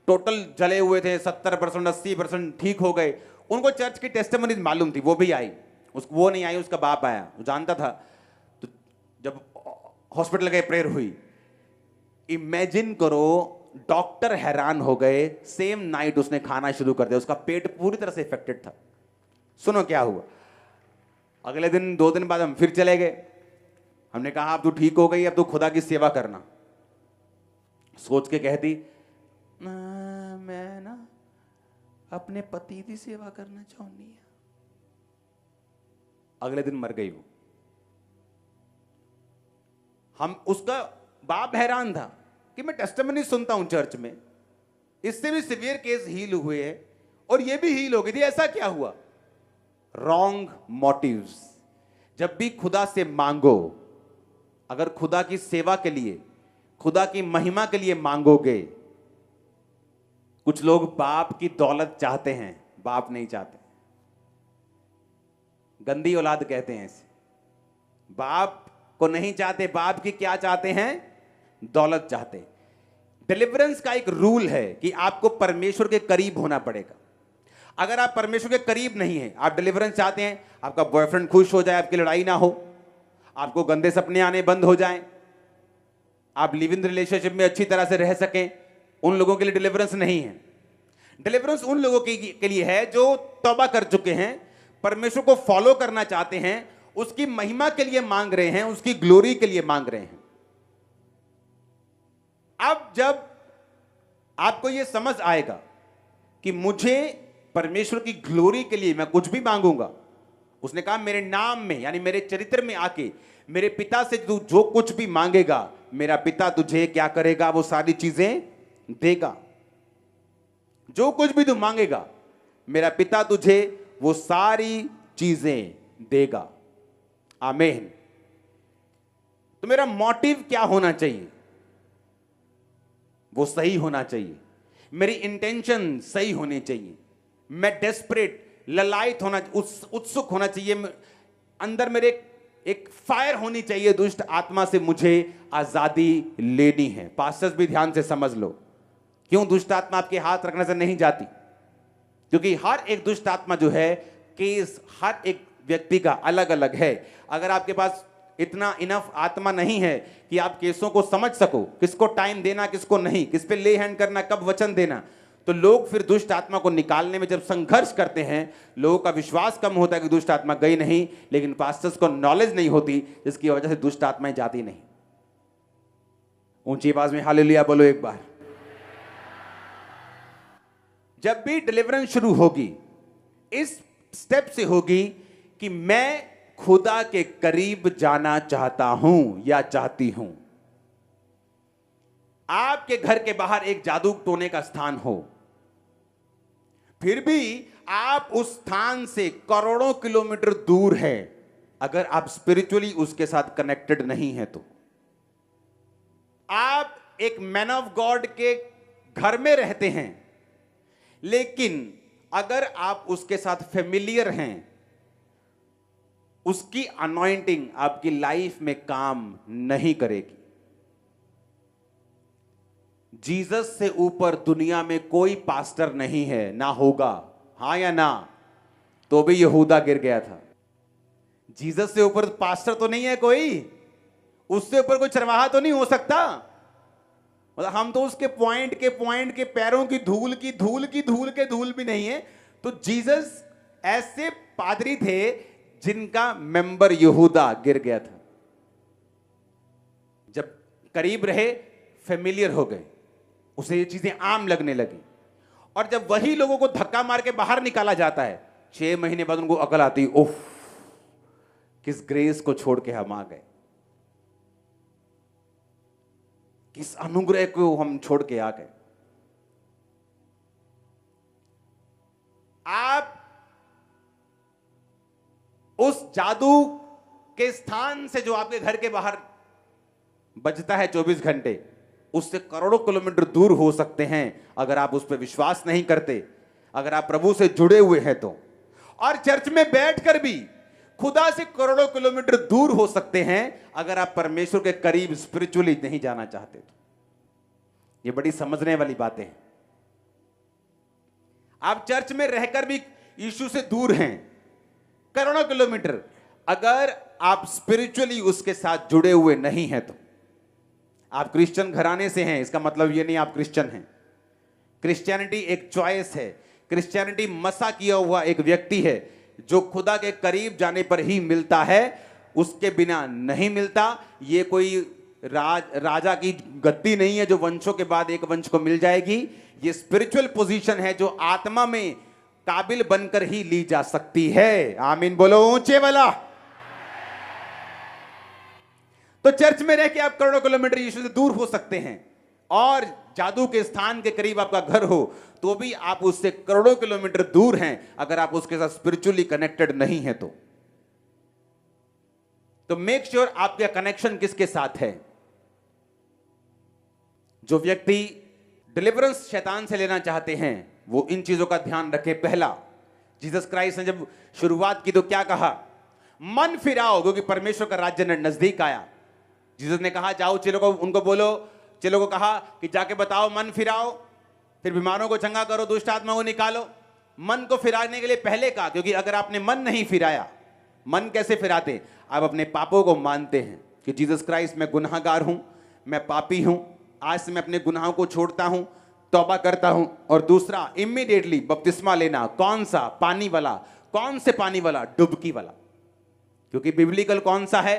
टोटल जले हुए थे, 70% 80% ठीक हो गए। उनको चर्च की टेस्टिमनी मालूम थी, वो भी आई। वो नहीं आई, उसका बाप आया, वो जानता था। तो जब हॉस्पिटल गए, प्रेयर हुई। इमेजिन करो, डॉक्टर हैरान हो गए, सेम नाइट उसने खाना शुरू कर दिया, उसका पेट पूरी तरह से इफेक्टेड था। सुनो क्या हुआ। अगले दिन 2 दिन बाद हम फिर चले गए। हमने कहा अब तू ठीक हो गई, अब तू खुदा की सेवा करना। सोच के कहती, मैं ना अपने पति की सेवा करना चाहती है। अगले दिन मर गई वो। उसका बाप हैरान था कि मैं टेस्टिमनी सुनता हूं चर्च में, इससे भी सिवियर केस हील हुए हैं और ये भी हील हो गई थी, ऐसा क्या हुआ? Wrong motives. जब भी खुदा से मांगो, अगर खुदा की सेवा के लिए, खुदा की महिमा के लिए मांगोगे, कुछ लोग बाप की दौलत चाहते हैं, बाप नहीं चाहते, गंदी औलाद कहते हैं इसे, बाप को नहीं चाहते, बाप की क्या चाहते हैं? दौलत चाहते। डिलीवरेंस का एक रूल है कि आपको परमेश्वर के करीब होना पड़ेगा। अगर आप परमेश्वर के करीब नहीं हैं, आप डिलीवरेंस चाहते हैं, आपका बॉयफ्रेंड खुश हो जाए, आपकी लड़ाई ना हो, आपको गंदे सपने आने बंद हो जाएं, आप लिव इन रिलेशनशिप में अच्छी तरह से रह सकें, उन लोगों के लिए डिलीवरेंस नहीं है। डिलीवरेंस उन लोगों के लिए है जो तौबा कर चुके हैं, परमेश्वर को फॉलो करना चाहते हैं, उसकी महिमा के लिए मांग रहे हैं, उसकी ग्लोरी के लिए मांग रहे हैं। अब जब आपको यह समझ आएगा कि मुझे परमेश्वर की ग्लोरी के लिए मैं कुछ भी मांगूंगा, उसने कहा मेरे नाम में यानी मेरे चरित्र में आके मेरे पिता से तू जो कुछ भी मांगेगा, मेरा पिता तुझे क्या करेगा? वो सारी चीजें देगा। जो कुछ भी तू मांगेगा, मेरा पिता तुझे वो सारी चीजें देगा। आमीन। तो मेरा मोटिव क्या होना चाहिए? वो सही होना चाहिए। मेरी इंटेंशन सही होनी चाहिए। मैं डेस्परेट, ललायत होना, उत्सुक होना चाहिए। अंदर मेरे एक फायर होनी चाहिए, दुष्ट आत्मा से मुझे आजादी लेनी है। पास्टर्स भी ध्यान से समझ लो, क्यों दुष्ट आत्मा आपके हाथ रखने से नहीं जाती? क्योंकि हर एक दुष्ट आत्मा जो है, केस हर एक व्यक्ति का अलग अलग है। अगर आपके पास इतना इनफ आत्मा नहीं है कि आप केसों को समझ सको, किसको टाइम देना, किसको नहीं, किस पे ले हैंड करना, कब वचन देना, तो लोग फिर दुष्ट आत्मा को निकालने में जब संघर्ष करते हैं, लोगों का विश्वास कम होता है कि दुष्ट आत्मा गई नहीं, लेकिन पास्टर्स को नॉलेज नहीं होती, जिसकी वजह से दुष्ट आत्माएं जाती नहीं। ऊंची आवाज में हालेलुया बोलो एक बार। जब भी डिलीवरेंस शुरू होगी, इस स्टेप से होगी कि मैं खुदा के करीब जाना चाहता हूं या चाहती हूं। आपके घर के बाहर एक जादू टोने का स्थान हो, फिर भी आप उस स्थान से करोड़ों किलोमीटर दूर है, अगर आप स्पिरिचुअली उसके साथ कनेक्टेड नहीं है तो। आप एक मैन ऑफ गॉड के घर में रहते हैं, लेकिन अगर आप उसके साथ फेमिलियर हैं, उसकी अनॉइंटिंग आपकी लाइफ में काम नहीं करेगी। जीसस से ऊपर दुनिया में कोई पास्टर नहीं है, ना होगा, हां या ना? तो भी यहूदा गिर गया था। जीसस से ऊपर पास्टर तो नहीं है कोई, उससे ऊपर कोई चरवाहा तो नहीं हो सकता। मतलब हम तो उसके पॉइंट के पैरों की धूल भी नहीं है। तो जीसस ऐसे पादरी थे जिनका मेंबर यहूदा गिर गया था। जब करीब रहे, फेमिलियर हो गए, उसे ये चीजें आम लगने लगी। और जब वही लोगों को धक्का मार के बाहर निकाला जाता है, 6 महीने बाद उनको अकल आती, उफ, किस ग्रेस को छोड़ के हम आ गए, किस अनुग्रह को हम छोड़ के आ गए। आप उस जादू के स्थान से जो आपके घर के बाहर बजता है 24 घंटे, उससे करोड़ों किलोमीटर दूर हो सकते हैं अगर आप उस पर विश्वास नहीं करते, अगर आप प्रभु से जुड़े हुए हैं तो। और चर्च में बैठकर भी खुदा से करोड़ों किलोमीटर दूर हो सकते हैं अगर आप परमेश्वर के करीब स्पिरिचुअली नहीं जाना चाहते तो। ये बड़ी समझने वाली बातें हैं। आप चर्च में रहकर भी यीशु से दूर हैं करोड़ों किलोमीटर, अगर आप स्पिरिचुअली उसके साथ जुड़े हुए नहीं हैं तो। आप क्रिश्चियन घराने से हैं, इसका मतलब यह नहीं आप क्रिश्चियन हैं। क्रिश्चियनिटी एक चॉइस है। क्रिश्चियनिटी मसा किया हुआ एक व्यक्ति है जो खुदा के करीब जाने पर ही मिलता है, उसके बिना नहीं मिलता। ये कोई राजा की गद्दी नहीं है जो वंशों के बाद एक वंश को मिल जाएगी। ये स्पिरिचुअल पोजीशन है जो आत्मा में काबिल बनकर ही ली जा सकती है। आमीन बोलो ऊंचे वाला। तो चर्च में रह के आप करोड़ों किलोमीटर यीशु से दूर हो सकते हैं, और जादू के स्थान के करीब आपका घर हो तो भी आप उससे करोड़ों किलोमीटर दूर हैं अगर आप उसके साथ स्पिरिचुअली कनेक्टेड नहीं है तो मेक श्योर आपका कनेक्शन किसके साथ है। जो व्यक्ति डिलीवरेंस शैतान से लेना चाहते हैं वो इन चीजों का ध्यान रखे। पहला, जीसस क्राइस्ट ने जब शुरुआत की तो क्या कहा? मन फिराओ क्योंकि परमेश्वर का राज्य नजदीक आया। जीसस ने कहा जाओ चेलों को, उनको बोलो, चेलों को कहा कि जाके बताओ मन फिराओ, फिर बीमारों को चंगा करो, दुष्ट आत्मा को निकालो। मन को फिराने के लिए पहले कहा, क्योंकि अगर आपने मन नहीं फिराया, मन कैसे फिराते? आप अपने पापों को मानते हैं कि जीसस क्राइस्ट मैं गुनाहगार हूं, मैं पापी हूं, आज से मैं अपने गुनाहों को छोड़ता हूं, तौबा करता हूं। और दूसरा, इमीडिएटली बपतिस्मा लेना। कौन सा? पानी वाला। कौन से पानी वाला? डुबकी वाला। क्योंकि बिब्लिकल कौन सा है?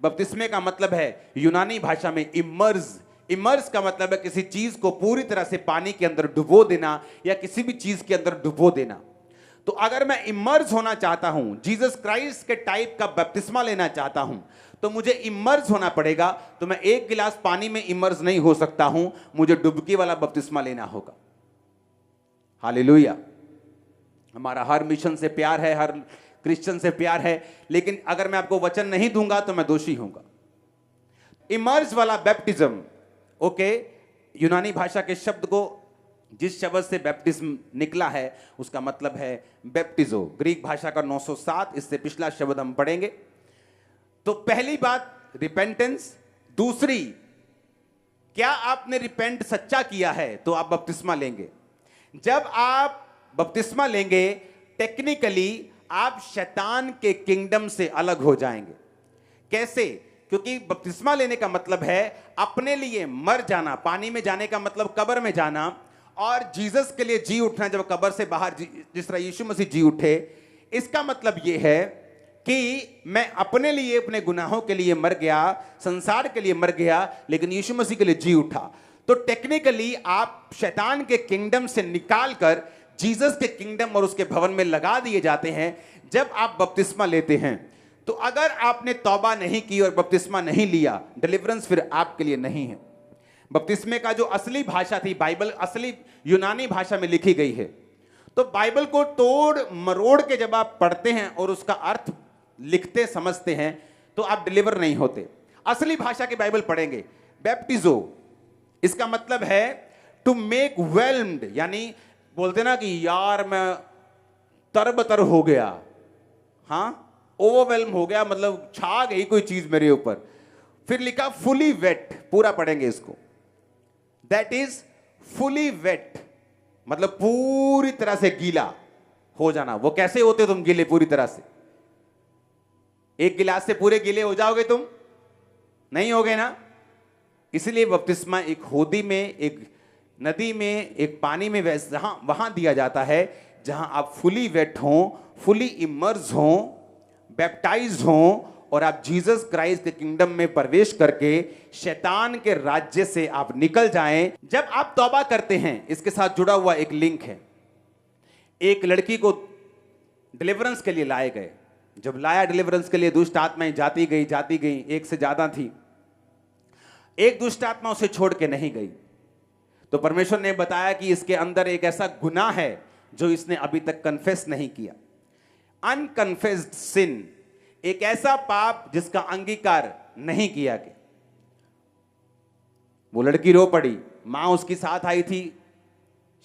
बपतिस्मे का मतलब है यूनानी भाषा में इमर्ज। इमर्ज का मतलब है किसी चीज को पूरी तरह से पानी के अंदर डुबो देना या किसी भी चीज के अंदर डुबो देना। तो अगर मैं इमर्ज होना चाहता हूं, जीसस क्राइस्ट के टाइप का बपतिस्मा लेना चाहता हूं, तो मुझे इमर्ज होना पड़ेगा। तो मैं एक गिलास पानी में इमर्ज नहीं हो सकता हूं, मुझे डुबकी वाला बपतिस्मा लेना होगा। हालेलुया। हमारा हर मिशन से प्यार है, हर क्रिश्चियन से प्यार है, लेकिन अगर मैं आपको वचन नहीं दूंगा तो मैं दोषी होऊंगा। इमर्ज वाला बैप्टिज्म, ओके, यूनानी भाषा के शब्द को, जिस शब्द से बैप्टिज्म निकला है उसका मतलब है बैप्टिजो। ग्रीक भाषा का 907, इससे पिछला शब्द हम पढ़ेंगे। तो पहली बात रिपेंटेंस। दूसरी, क्या आपने रिपेंट सच्चा किया है तो आप बपतिस्मा लेंगे। जब आप बपतिस्मा लेंगे, टेक्निकली आप शैतान के किंगडम से अलग हो जाएंगे। कैसे? क्योंकि बपतिस्मा लेने का मतलब है अपने लिए मर जाना। पानी में जाने का मतलब कब्र में जाना, और जीसस के लिए जी उठना। जब कब्र से बाहर जिस तरह यीशु मसीह जी उठे, इसका मतलब यह है कि मैं अपने लिए, अपने गुनाहों के लिए मर गया, संसार के लिए मर गया, लेकिन यीशु मसीह के लिए जी उठा। तो टेक्निकली आप शैतान के किंगडम से निकालकर जीसस के किंगडम और उसके भवन में लगा दिए जाते हैं जब आप बपतिस्मा लेते हैं। तो अगर आपने तौबा नहीं की और बपतिस्मा नहीं लिया, डिलीवरेंस फिर आपके लिए नहीं है। बपतिस्मे का जो असली भाषा थी, बाइबल असली यूनानी भाषा में लिखी गई है। तो बाइबल को तोड़ मरोड़ के जब आप पढ़ते हैं और उसका अर्थ लिखते समझते हैं तो आप डिलीवर नहीं होते। असली भाषा की बाइबल पढ़ेंगे। बैप्टिजो, इसका मतलब है टू मेक वेल्म्ड, यानी बोलते ना कि यार मैं तरबतर हो गया, हाँ, ओवरवेल्म हो गया, मतलब छा गई कोई चीज मेरे ऊपर। फिर लिखा फुली वेट, पूरा पढ़ेंगे इसको। दैट इज फुली वेट, मतलब पूरी तरह से गीला हो जाना। वो कैसे होते तुम गीले पूरी तरह से? एक गिलास से पूरे गीले हो जाओगे तुम? नहीं होगे ना। इसलिए बपतिस्मा एक होदी में, एक नदी में, एक पानी में, वैसे वहां दिया जाता है जहां आप फुली वेट हों, फुली इमर्ज हों, बैप्टाइज हों, और आप जीसस क्राइस्ट के किंगडम में प्रवेश करके शैतान के राज्य से आप निकल जाएं। जब आप तौबा करते हैं, इसके साथ जुड़ा हुआ एक लिंक है। एक लड़की को डिलीवरेंस के लिए लाए गए। जब लाया डिलीवरेंस के लिए, दुष्ट आत्माएं जाती गई, एक से ज्यादा थी। एक दुष्ट आत्मा उसे छोड़ के नहीं गई। तो परमेश्वर ने बताया कि इसके अंदर एक ऐसा गुनाह है जो इसने अभी तक कन्फेस नहीं किया। अनकन्फेस्ड सिन, एक ऐसा पाप जिसका अंगीकार नहीं किया गया। वो लड़की रो पड़ी। मां उसकी साथ आई थी,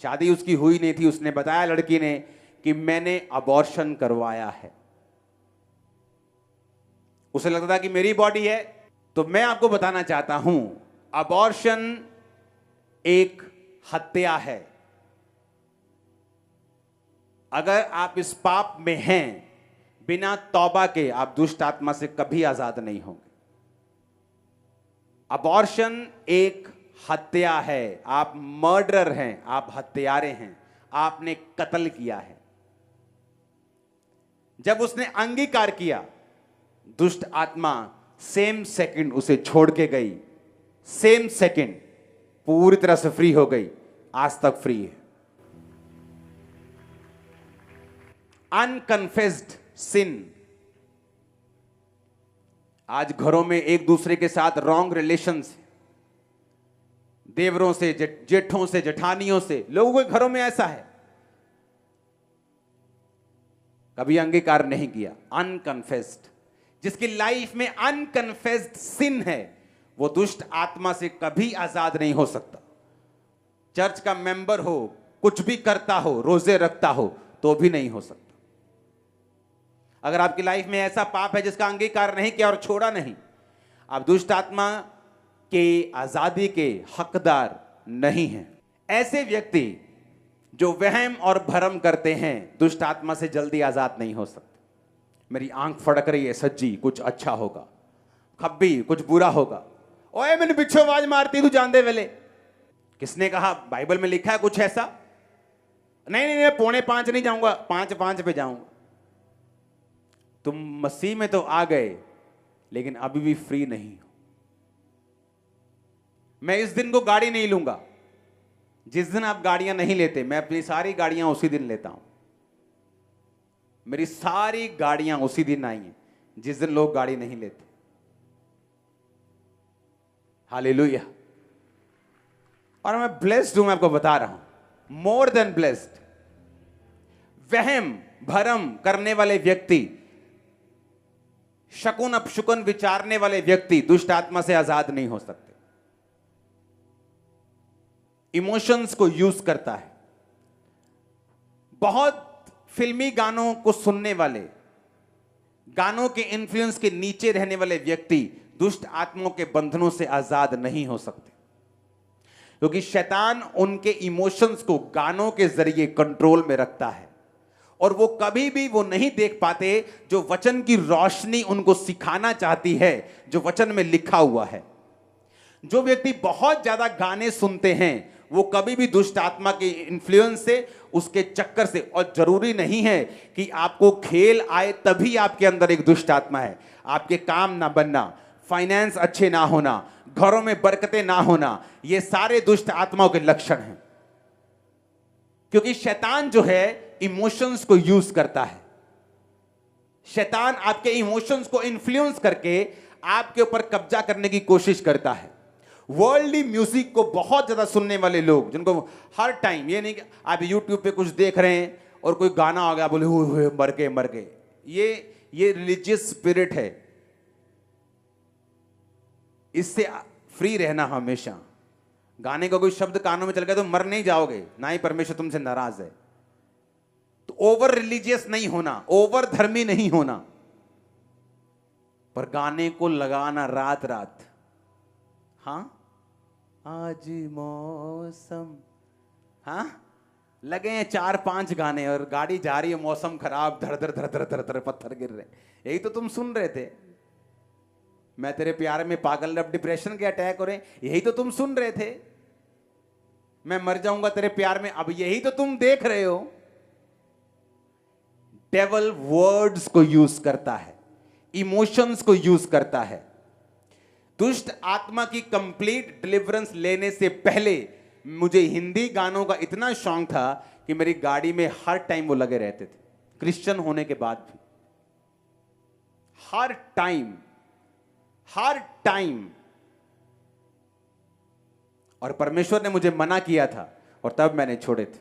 शादी उसकी हुई नहीं थी। उसने बताया लड़की ने कि मैंने अबॉर्शन करवाया है। उसे लगता था कि मेरी बॉडी है। तो मैं आपको बताना चाहता हूं, अबॉर्शन एक हत्या है। अगर आप इस पाप में हैं, बिना तौबा के आप दुष्ट आत्मा से कभी आजाद नहीं होंगे। अबॉर्शन एक हत्या है। आप मर्डरर हैं, आप हत्यारे हैं, आपने कत्ल किया है। जब उसने अंगीकार किया, दुष्ट आत्मा सेम सेकंड उसे छोड़ के गई। सेम सेकंड पूरी तरह से फ्री हो गई। आज तक फ्री है। अनकन्फेस्ड सिन, आज घरों में एक दूसरे के साथ रॉन्ग रिलेशंस, देवरों से, जेठों से, जेठानियों से, लोगों के घरों में ऐसा है, कभी अंगीकार नहीं किया। अनकन्फेस्ड, जिसकी लाइफ में अनकन्फेस्ड सिन है, वो दुष्ट आत्मा से कभी आजाद नहीं हो सकता। चर्च का मेंबर हो, कुछ भी करता हो, रोजे रखता हो, तो भी नहीं हो सकता। अगर आपकी लाइफ में ऐसा पाप है जिसका अंगीकार नहीं किया और छोड़ा नहीं, आप दुष्ट आत्मा के आजादी के हकदार नहीं हैं। ऐसे व्यक्ति जो वहम और भरम करते हैं, दुष्ट आत्मा से जल्दी आजाद नहीं हो सकते। मेरी आंख फड़क रही है सज्जी, कुछ अच्छा होगा, खब्बी कुछ बुरा होगा, ओए मैंने पिछो आवाज मारती तू जानदे वेले। किसने कहा? बाइबल में लिखा है कुछ ऐसा? नहीं नहीं, 4:45 नहीं जाऊंगा, 5:05 पे जाऊंगा। तुम मसीह में तो आ गए, लेकिन अभी भी फ्री नहीं हो। मैं इस दिन को गाड़ी नहीं लूंगा। जिस दिन आप गाड़ियां नहीं लेते, मैं अपनी सारी गाड़ियां उसी दिन लेता हूं। मेरी सारी गाड़ियां उसी दिन आई हैं जिस दिन लोग गाड़ी नहीं लेते। हालेलुया। और मैं ब्लेस्ड हूं, मैं आपको बता रहा हूं, मोर देन ब्लेस्ड। वहम भरम करने वाले व्यक्ति, शकुन अपशकुन विचारने वाले व्यक्ति दुष्ट आत्मा से आजाद नहीं हो सकते। इमोशंस को यूज करता है। बहुत फिल्मी गानों को सुनने वाले, गानों के इन्फ्लुएंस के नीचे रहने वाले व्यक्ति दुष्ट आत्माओं के बंधनों से आजाद नहीं हो सकते, क्योंकि शैतान उनके इमोशंस को गानों के जरिए कंट्रोल में रखता है, और वो कभी भी वो नहीं देख पाते जो वचन की रोशनी उनको सिखाना चाहती है, जो वचन में लिखा हुआ है। जो व्यक्ति बहुत ज्यादा गाने सुनते हैं, वो कभी भी दुष्ट आत्मा के इन्फ्लुएंस से, उसके चक्कर से, और जरूरी नहीं है कि आपको खेल आए तभी आपके अंदर एक दुष्ट आत्मा है। आपके काम ना बनना, फाइनेंस अच्छे ना होना, घरों में बरकतें ना होना, ये सारे दुष्ट आत्माओं के लक्षण हैं। क्योंकि शैतान जो है इमोशंस को यूज करता है। शैतान आपके इमोशंस को इन्फ्लुएंस करके आपके ऊपर कब्जा करने की कोशिश करता है। वर्ल्डली म्यूजिक को बहुत ज्यादा सुनने वाले लोग, जिनको हर टाइम, ये नहीं कि आप यूट्यूब पे कुछ देख रहे हैं और कोई गाना आ गया, बोले हुए मर गए, ये रिलीजियस स्पिरिट है। इससे फ्री रहना हमेशा। गाने का कोई शब्द कानों में चल गया तो मर नहीं जाओगे, ना ही परमेश्वर तुमसे नाराज है। तो ओवर रिलीजियस नहीं होना, ओवर धर्मी नहीं होना, पर गाने को लगाना रात रात। हाँ, आज मौसम, हाँ, लगे हैं 4-5 गाने और गाड़ी जा रही है, मौसम खराब, धर धर धर धर धर धर पत्थर गिर रहे। यही तो तुम सुन रहे थे। मैं तेरे प्यार में पागल, अब डिप्रेशन के अटैक हो रहे, यही तो तुम सुन रहे थे। मैं मर जाऊंगा तेरे प्यार में, अब यही तो तुम देख रहे हो। डेविल वर्ड्स को यूज करता है, इमोशंस को यूज करता है। दुष्ट आत्मा की कंप्लीट डिलीवरेंस लेने से पहले मुझे हिंदी गानों का इतना शौक था कि मेरी गाड़ी में हर टाइम वो लगे रहते थे। क्रिश्चियन होने के बाद भी हर टाइम। और परमेश्वर ने मुझे मना किया था और तब मैंने छोड़े थे।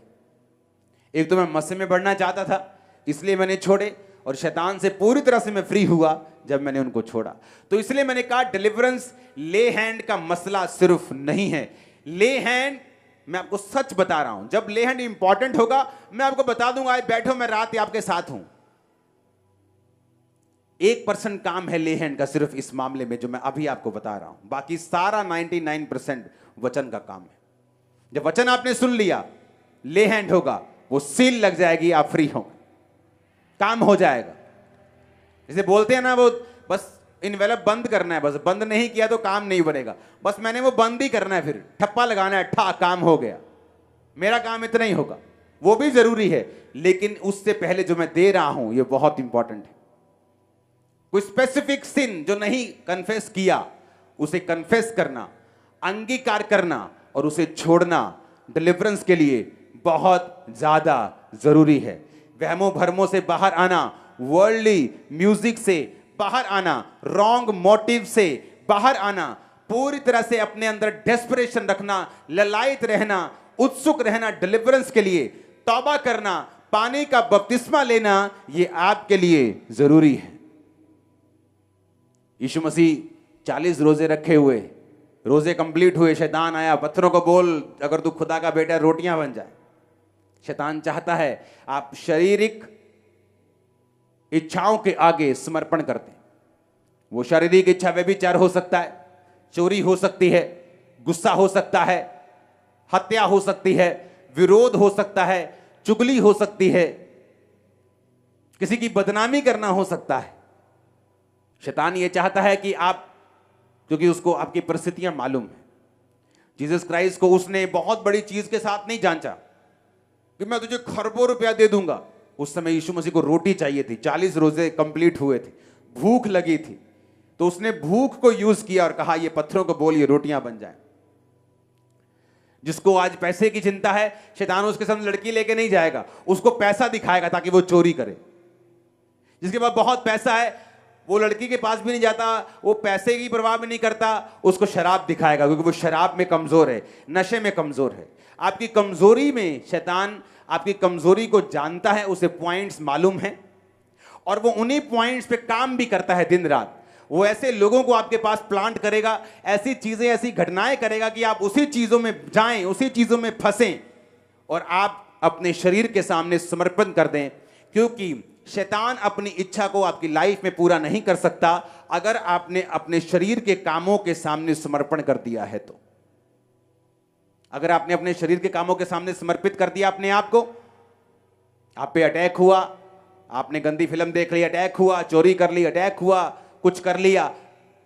एक तो मैं मसीह में बढ़ना चाहता था, इसलिए मैंने छोड़े, और शैतान से पूरी तरह से मैं फ्री हुआ जब मैंने उनको छोड़ा। तो इसलिए मैंने कहा डिलीवरेंस ले हैंड का मसला सिर्फ नहीं है। ले हैंड, मैं आपको सच बता रहा हूं, जब ले हैंड इंपॉर्टेंट होगा मैं आपको बता दूंगा, आज बैठो मैं रात आपके साथ हूं। 1% काम है ले हैंड का सिर्फ इस मामले में जो मैं अभी आपको बता रहा हूं, बाकी सारा 99% वचन का काम है। जब वचन आपने सुन लिया, ले हैंड होगा, वो सील लग जाएगी, आप फ्री हो, काम हो जाएगा। जैसे बोलते हैं ना, वो बस इनवेलप बंद करना है, बस बंद नहीं किया तो काम नहीं बनेगा, बस मैंने वो बंद ही करना है, फिर ठप्पा लगाना है, ठा, काम हो गया। मेरा काम इतना ही होगा, वो भी जरूरी है, लेकिन उससे पहले जो मैं दे रहा हूं ये बहुत इंपॉर्टेंट है। कोई स्पेसिफिक सिन जो नहीं कन्फेस किया, उसे कन्फेस करना, अंगीकार करना और उसे छोड़ना डिलीवरेंस के लिए बहुत ज्यादा जरूरी है। वहमों भरमों से बाहर आना, वर्ल्डली म्यूजिक से बाहर आना, रॉन्ग मोटिव से बाहर आना, पूरी तरह से अपने अंदर डेस्परेशन रखना, ललायत रहना, उत्सुक रहना डिलीवरेंस के लिए, तौबा करना, पानी का बपतिस्मा लेना, ये आपके लिए जरूरी है। यीशु मसीह 40 रोजे रखे हुए, रोजे कंप्लीट हुए, शैतान आया, पत्थरों को बोल अगर तू खुदा का बेटा है रोटियां बन जाए। शैतान चाहता है आप शारीरिक इच्छाओं के आगे समर्पण करते हैं। वो शारीरिक इच्छा व्यभिचार हो सकता है, चोरी हो सकती है, गुस्सा हो सकता है, हत्या हो सकती है, विरोध हो सकता है, चुगली हो सकती है, किसी की बदनामी करना हो सकता है। शैतान ये चाहता है कि आप, क्योंकि उसको आपकी परिस्थितियां मालूम है, जीसस क्राइस्ट को उसने बहुत बड़ी चीज के साथ नहीं जांचा कि मैं तुझे खरबों रुपया दे दूंगा। उस समय यीशु मसीह को रोटी चाहिए थी, 40 रोजे कंप्लीट हुए थे, भूख लगी थी, तो उसने भूख को यूज किया और कहा ये पत्थरों को बोल ये रोटियां बन जाए। जिसको आज पैसे की चिंता है, शैतान उसके सामने लड़की लेके नहीं जाएगा, उसको पैसा दिखाएगा ताकि वो चोरी करे। जिसके पास बहुत पैसा है वो लड़की के पास भी नहीं जाता, वो पैसे की परवाह भी नहीं करता, उसको शराब दिखाएगा क्योंकि वो शराब में कमजोर है, नशे में कमजोर है। आपकी कमजोरी में शैतान आपकी कमजोरी को जानता है, उसे पॉइंट्स मालूम है और वो उन्हीं पॉइंट्स पे काम भी करता है दिन रात। वो ऐसे लोगों को आपके पास प्लांट करेगा, ऐसी चीजें ऐसी घटनाएं करेगा कि आप उसी चीजों में जाएं, उसी चीजों में फंसें और आप अपने शरीर के सामने समर्पण कर दें, क्योंकि शैतान अपनी इच्छा को आपकी लाइफ में पूरा नहीं कर सकता अगर आपने अपने शरीर के कामों के सामने समर्पण कर दिया है। तो अगर आपने अपने शरीर के कामों के सामने समर्पित कर दिया अपने आप को, आप पे अटैक हुआ, आपने गंदी फिल्म देख ली अटैक हुआ, चोरी कर ली अटैक हुआ, कुछ कर लिया,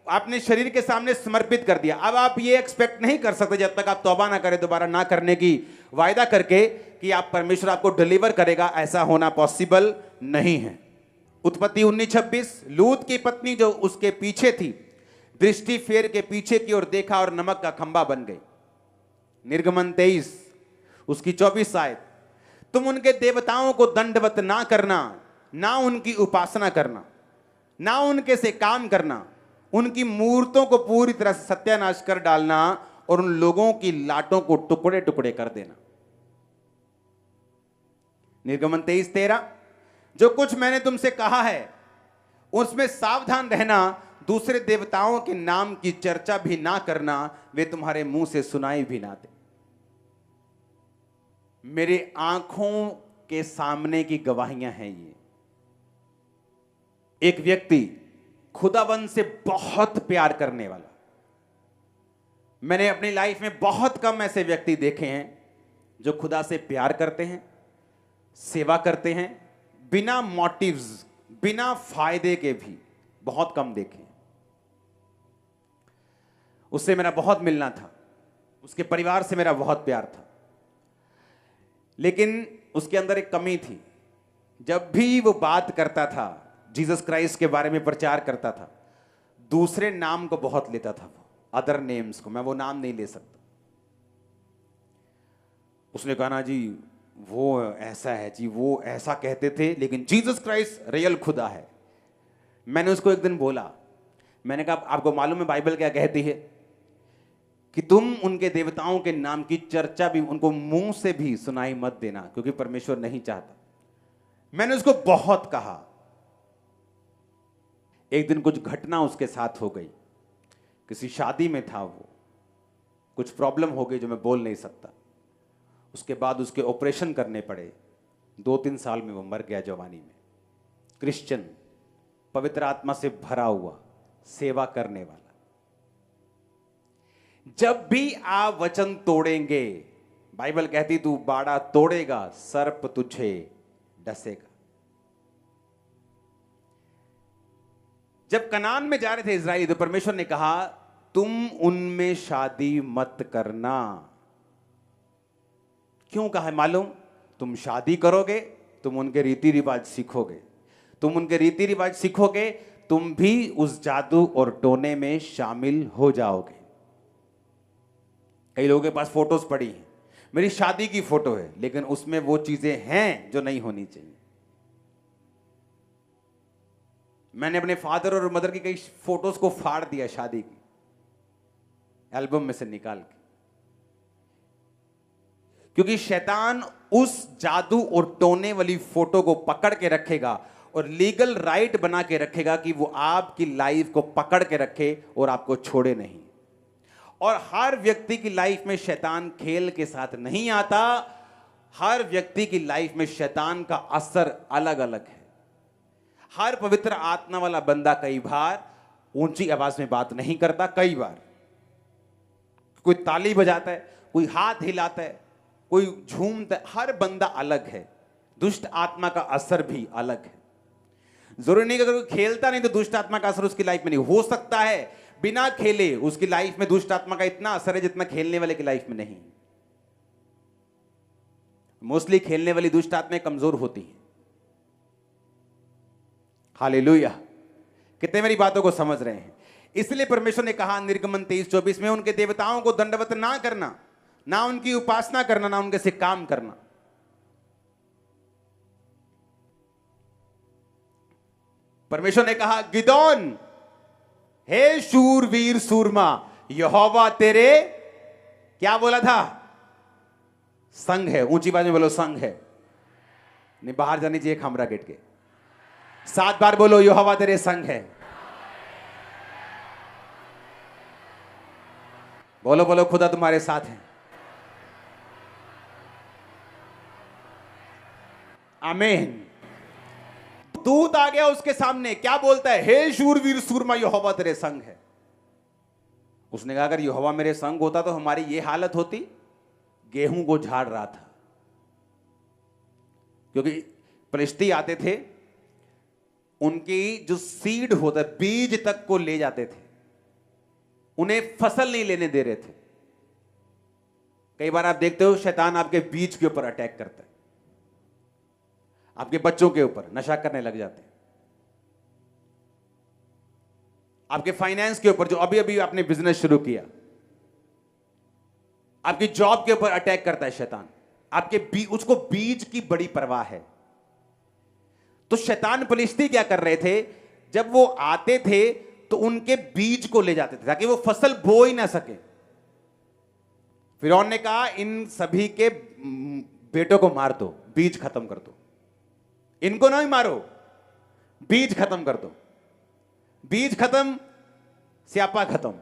आपने शरीर के सामने समर्पित कर दिया। अब आप ये एक्सपेक्ट नहीं कर सकते जब तक आप तौबा ना करें, दोबारा ना करने की वायदा करके, कि आप परमेश्वर आपको डिलीवर करेगा। ऐसा होना पॉसिबल नहीं है। उत्पत्ति 19:26, लूत की पत्नी जो उसके पीछे थी दृष्टि फेर के पीछे की ओर देखा और नमक का खंबा बन गई। निर्गमन 23 उसकी 24 आयत, तुम उनके देवताओं को दंडवत ना करना, ना उनकी उपासना करना, ना उनके से काम करना, उनकी मूर्तों को पूरी तरह से सत्यानाश कर डालना और उन लोगों की लाटों को टुकड़े टुकड़े कर देना। निर्गमन 23:13, जो कुछ मैंने तुमसे कहा है उसमें सावधान रहना, दूसरे देवताओं के नाम की चर्चा भी ना करना, वे तुम्हारे मुंह से सुनाई भी ना दे। मेरे आंखों के सामने की गवाहियां हैं ये। एक व्यक्ति खुदावंद से बहुत प्यार करने वाला, मैंने अपनी लाइफ में बहुत कम ऐसे व्यक्ति देखे हैं जो खुदा से प्यार करते हैं, सेवा करते हैं, बिना मोटिव्स, बिना फायदे के भी बहुत कम देखे। उससे मेरा बहुत मिलना था, उसके परिवार से मेरा बहुत प्यार था, लेकिन उसके अंदर एक कमी थी। जब भी वो बात करता था, जीसस क्राइस्ट के बारे में प्रचार करता था, दूसरे नाम को बहुत लेता था, वो अदर नेम्स को। मैं वो नाम नहीं ले सकता। उसने कहा ना जी वो ऐसा है जी, वो ऐसा कहते थे, लेकिन जीसस क्राइस्ट रियल खुदा है। मैंने उसको एक दिन बोला, मैंने कहा आपको मालूम है बाइबल क्या कहती है कि तुम उनके देवताओं के नाम की चर्चा भी उनको मुंह से भी सुनाई मत देना, क्योंकि परमेश्वर नहीं चाहता। मैंने उसको बहुत कहा। एक दिन कुछ घटना उसके साथ हो गई, किसी शादी में था वो, कुछ प्रॉब्लम हो गई जो मैं बोल नहीं सकता। उसके बाद उसके ऑपरेशन करने पड़े, 2-3 साल में वो मर गया जवानी में। क्रिश्चियन, पवित्र आत्मा से भरा हुआ, सेवा करने वाला। जब भी आप वचन तोड़ेंगे, बाइबल कहती तू बाड़ा तोड़ेगा सर्प तुझे डसेगा। जब कनान में जा रहे थे इजराइली, तो परमेश्वर ने कहा तुम उनमें शादी मत करना। क्यों कहा है मालूम? तुम शादी करोगे, तुम उनके रीति रिवाज सीखोगे, तुम उनके रीति रिवाज सीखोगे, तुम भी उस जादू और टोने में शामिल हो जाओगे। कई लोगों के पास फोटोज पड़ी हैं, मेरी शादी की फोटो है, लेकिन उसमें वो चीजें हैं जो नहीं होनी चाहिए। मैंने अपने फादर और मदर की कई फोटोज को फाड़ दिया शादी की, एल्बम में से निकाल के, क्योंकि शैतान उस जादू और टोने वाली फोटो को पकड़ के रखेगा और लीगल राइट बना के रखेगा कि वो आपकी लाइफ को पकड़ के रखे और आपको छोड़े नहीं। और हर व्यक्ति की लाइफ में शैतान खेल के साथ नहीं आता, हर व्यक्ति की लाइफ में शैतान का असर अलग अलग है। हर पवित्र आत्मा वाला बंदा कई बार ऊंची आवाज में बात नहीं करता, कई बार कोई ताली बजाता है, कोई हाथ हिलाता है, कोई झूमता है, हर बंदा अलग है। दुष्ट आत्मा का असर भी अलग है। जरूरी नहीं कि अगर कोई खेलता नहीं तो दुष्ट आत्मा का असर उसकी लाइफ में नहीं हो सकता है, बिना खेले उसकी लाइफ में दुष्ट आत्मा का इतना असर है जितना खेलने वाले की लाइफ में नहीं। मोस्टली खेलने वाली दुष्ट आत्माएं कमजोर होती हैं। हालेलुया, कितने मेरी बातों को समझ रहे हैं? इसलिए परमेश्वर ने कहा निर्गमन 23:24 में, उनके देवताओं को दंडवत ना करना, ना उनकी उपासना करना, ना उनके से काम करना। परमेश्वर ने कहा गिदोन, हे शूरवीर सूरमा, यहोवा तेरे क्या बोला था? संग है। ऊंची आवाज में बोलो संग है। नहीं, बाहर जानी चाहिए खामरा गेट के। 7 बार बोलो यहोवा तेरे संग है। बोलो बोलो खुदा तुम्हारे साथ है। आमीन। दूत आ गया उसके सामने, क्या बोलता है? हे शूरवीर सूरमा, यहोवा तेरे संग है। उसने कहा अगर यहोवा मेरे संग होता तो हमारी ये हालत होती? गेहूं को झाड़ रहा था, क्योंकि फलिश्ती आते थे, उनकी जो सीड होता है, बीज तक को ले जाते थे, उन्हें फसल नहीं लेने दे रहे थे। कई बार आप देखते हो शैतान आपके बीज के ऊपर अटैक करता है, आपके बच्चों के ऊपर नशा करने लग जाते हैं, आपके फाइनेंस के ऊपर, जो अभी अभी आपने बिजनेस शुरू किया, आपकी जॉब के ऊपर अटैक करता है शैतान। आपके उसको बीज की बड़ी परवाह है। तो शैतान फलिश्ती क्या कर रहे थे? जब वो आते थे तो उनके बीज को ले जाते थे ताकि वो फसल बो ही ना सके। फिरौन ने कहा इन सभी के बेटों को मार दो, बीज खत्म कर दो। इनको नहीं मारो, बीज खत्म कर दो। बीज खत्म, स्यापा खत्म,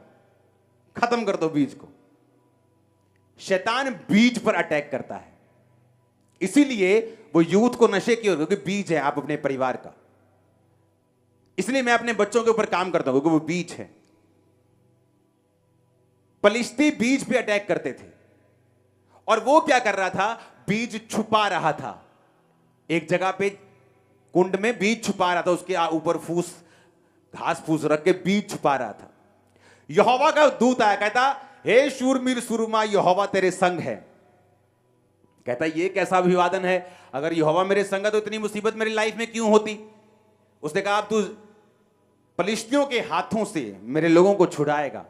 खत्म कर दो बीज को। शैतान बीज पर अटैक करता है, इसीलिए वो यूथ को नशे की, क्योंकि बीज है आप अपने परिवार का। इसलिए मैं अपने बच्चों के ऊपर काम करता हूं, क्योंकि वो बीज है। फलिश्ती बीज पे अटैक करते थे, और वो क्या कर रहा था? बीज छुपा रहा था। एक जगह पे कुंड में बीज छुपा रहा था, उसके ऊपर फूस, घास फूस रख के बीज छुपा रहा था। यहोवा का दूत आया, कहता हे शूरवीर सूरमा, यहोवा तेरे संग है। कहता ये कैसा अभिवादन है? अगर यहोवा मेरे संग है तो इतनी मुसीबत मेरी लाइफ में क्यों होती? उसने कहा अब तू फलिश्तियों के हाथों से मेरे लोगों को छुड़ाएगा।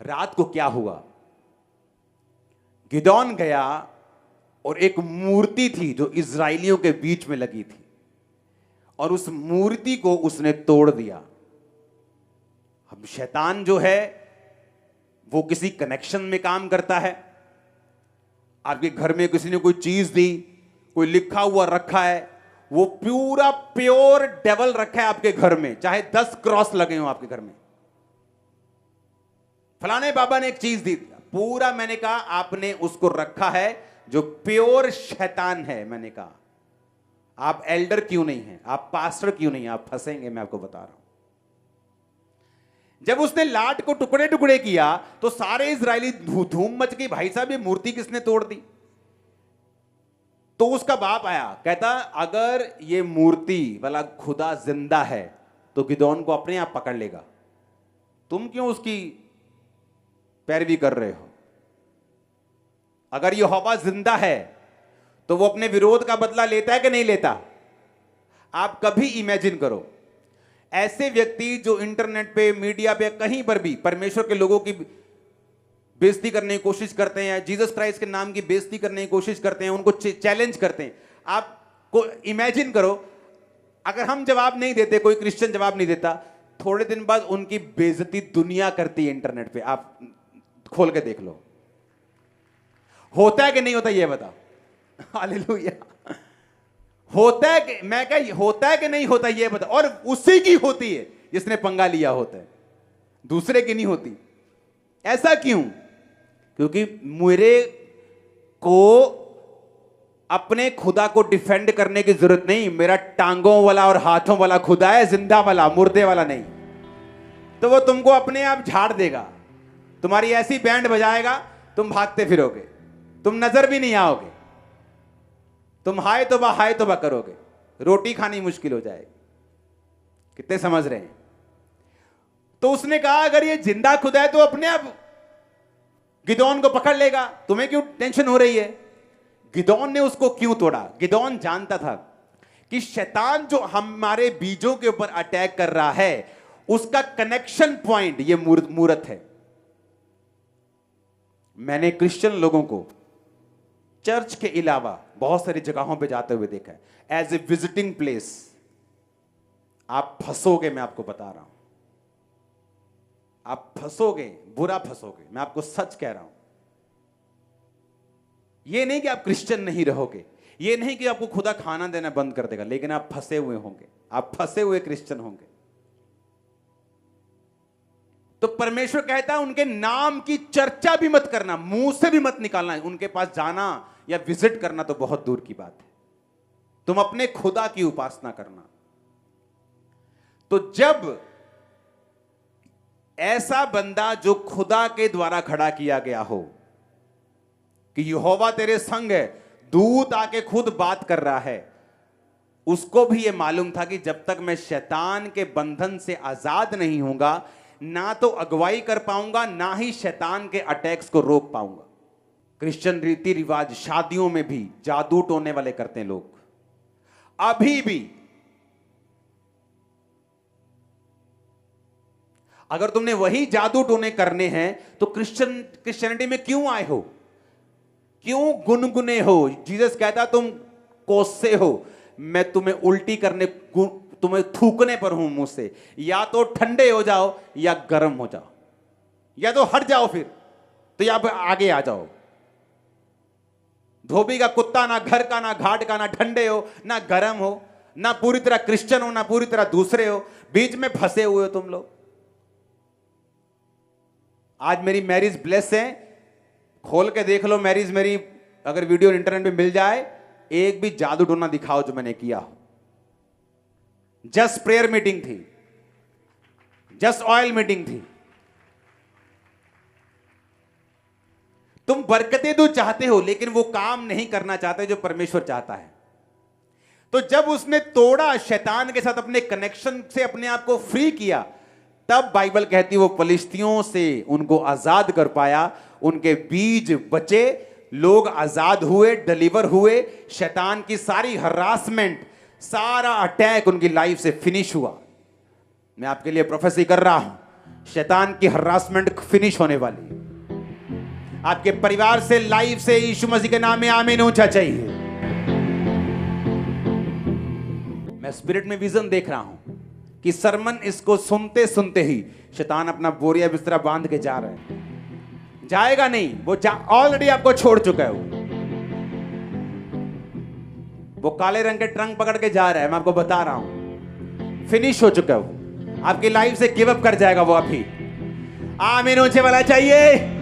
रात को क्या हुआ? गिदोन गया और एक मूर्ति थी जो इजराइलियों के बीच में लगी थी, और उस मूर्ति को उसने तोड़ दिया। अब शैतान जो है वो किसी कनेक्शन में काम करता है। आपके घर में किसी ने कोई चीज दी, कोई लिखा हुआ रखा है, वो पूरा प्योर डेवल रखा है आपके घर में, चाहे 10 क्रॉस लगे हो आपके घर में। फलाने बाबा ने एक चीज दी, पूरा, मैंने कहा आपने उसको रखा है जो प्योर शैतान है। मैंने कहा आप एल्डर क्यों नहीं हैं, आप पास्टर क्यों नहीं हैं, आप फंसेंगे, मैं आपको बता रहा हूं। जब उसने लाट को टुकड़े टुकड़े किया तो सारे इजरायली धूम मच गई, भाई साहब ये मूर्ति किसने तोड़ दी? तो उसका बाप आया, कहता अगर ये मूर्ति वाला खुदा जिंदा है तो गिदोन को अपने आप पकड़ लेगा, तुम क्यों उसकी पैरवी कर रहे हो? अगर यहोवा जिंदा है तो वो अपने विरोध का बदला लेता है कि नहीं लेता? आप कभी इमेजिन करो, ऐसे व्यक्ति जो इंटरनेट पे, मीडिया पे, कहीं पर भी परमेश्वर के लोगों की बेइज्जती करने की कोशिश करते हैं, जीसस क्राइस्ट के नाम की बेइज्जती करने की कोशिश करते हैं, उनको चैलेंज करते हैं। आपको इमेजिन करो, अगर हम जवाब नहीं देते, कोई क्रिश्चियन जवाब नहीं देता, थोड़े दिन बाद उनकी बेइज्जती दुनिया करती है इंटरनेट पे। आप खोल के देख लो, होता है कि नहीं होता ये बता। हालेलुया। होता है कि, मैं क्या, होता है कि नहीं होता ये बता। और उसी की होती है जिसने पंगा लिया होता है, दूसरे की नहीं होती। ऐसा क्यों? क्योंकि मेरे को अपने खुदा को डिफेंड करने की जरूरत नहीं। मेरा टांगों वाला और हाथों वाला खुदा है, जिंदा वाला, मुर्दे वाला नहीं। तो वो तुमको अपने आप झाड़ देगा, तुम्हारी ऐसी बैंड बजाएगा, तुम भागते फिरोगे, तुम नजर भी नहीं आओगे, तुम हाय तौबा करोगे, रोटी खानी मुश्किल हो जाएगी। कितने समझ रहे हैं? तो उसने कहा अगर ये जिंदा खुदा है तो अपने आप गिदोन को पकड़ लेगा, तुम्हें क्यों टेंशन हो रही है? गिदोन ने उसको क्यों तोड़ा? गिदोन जानता था कि शैतान जो हमारे बीजों के ऊपर अटैक कर रहा है, उसका कनेक्शन पॉइंट ये मूरत है। मैंने क्रिश्चियन लोगों को चर्च के अलावा बहुत सारी जगहों पे जाते हुए देखा है, एज ए विजिटिंग प्लेस। आप फंसोगे, मैं आपको बता रहा हूं, आप फंसोगे, बुरा फंसोगे, मैं आपको सच कह रहा हूं। यह नहीं कि आप क्रिश्चियन नहीं रहोगे, यह नहीं कि आपको खुदा खाना देना बंद कर देगा, लेकिन आप फंसे हुए होंगे, आप फंसे हुए क्रिश्चियन होंगे। तो परमेश्वर कहता है उनके नाम की चर्चा भी मत करना, मुंह से भी मत निकालना। उनके पास जाना या विजिट करना तो बहुत दूर की बात है, तुम अपने खुदा की उपासना करना। तो जब ऐसा बंदा जो खुदा के द्वारा खड़ा किया गया हो कि यहोवा तेरे संग है, दूत आके खुद बात कर रहा है, उसको भी यह मालूम था कि जब तक मैं शैतान के बंधन से आजाद नहीं होऊंगा, ना तो अगुवाई कर पाऊंगा, ना ही शैतान के अटैक्स को रोक पाऊंगा। क्रिश्चियन रीति रिवाज, शादियों में भी जादू टोने वाले करते हैं लोग अभी भी। अगर तुमने वही जादू टोने करने हैं तो क्रिश्चियनिटी में क्यों आए हो? क्यों गुनगुने हो? जीसस कहता तुम कोसे हो, मैं तुम्हें उल्टी करने, तुम्हें थूकने पर हूं मुंह से। या तो ठंडे हो जाओ या गर्म हो जाओ, या तो हट जाओ फिर, तो या आगे आ जाओ। धोबी का कुत्ता, ना घर का, ना घाट का, ना ठंडे हो ना गर्म हो, ना पूरी तरह क्रिश्चियन हो ना पूरी तरह दूसरे हो, बीच में फंसे हुए हो तुम लोग। आज मेरी मैरिज ब्लेस है, खोल के देख लो मैरिज मेरी, अगर वीडियो इंटरनेट पे मिल जाए, एक भी जादू टोना दिखाओ जो मैंने किया हो। जस्ट प्रेयर मीटिंग थी, जस्ट ऑयल मीटिंग थी। तुम बरकतें तो चाहते हो, लेकिन वो काम नहीं करना चाहते जो परमेश्वर चाहता है। तो जब उसने तोड़ा, शैतान के साथ अपने कनेक्शन से अपने आप को फ्री किया, तब बाइबल कहती है वो फलिश्तियों से उनको आजाद कर पाया, उनके बीज बचे, लोग आजाद हुए, डिलीवर हुए, शैतान की सारी हरासमेंट, सारा अटैक उनकी लाइफ से फिनिश हुआ। मैं आपके लिए प्रोफेसी कर रहा हूं, शैतान की हरासमेंट फिनिश होने वाली। आपके परिवार से, लाइफ से यीशु मसीह के नाम में आमीन ऊंचा चाहिए। मैं स्पिरिट में विजन देख रहा हूं कि सरमन इसको सुनते सुनते ही शैतान अपना बोरिया बिस्तरा बांध के जा रहा है। जाएगा नहीं, वो ऑलरेडी आपको छोड़ चुका है। वो काले रंग के ट्रंक पकड़ के जा रहा है, मैं आपको बता रहा हूं, फिनिश हो चुका है वो, आपकी लाइफ से गिव अप कर जाएगा वो अभी। आमीन ऊंचे वाला चाहिए।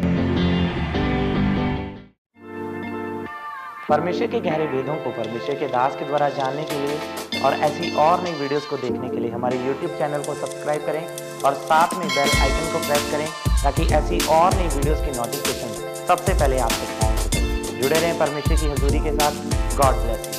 परमेश्वर के गहरे वेदों को परमेश्वर के दास के द्वारा जानने के लिए और ऐसी और नई वीडियोस को देखने के लिए हमारे YouTube चैनल को सब्सक्राइब करें और साथ में बेल आइकन को प्रेस करें, ताकि ऐसी और नई वीडियोस की नोटिफिकेशन सबसे पहले आप तक पहुंच सके। जुड़े रहें परमेश्वर की हजूरी के साथ। God bless you.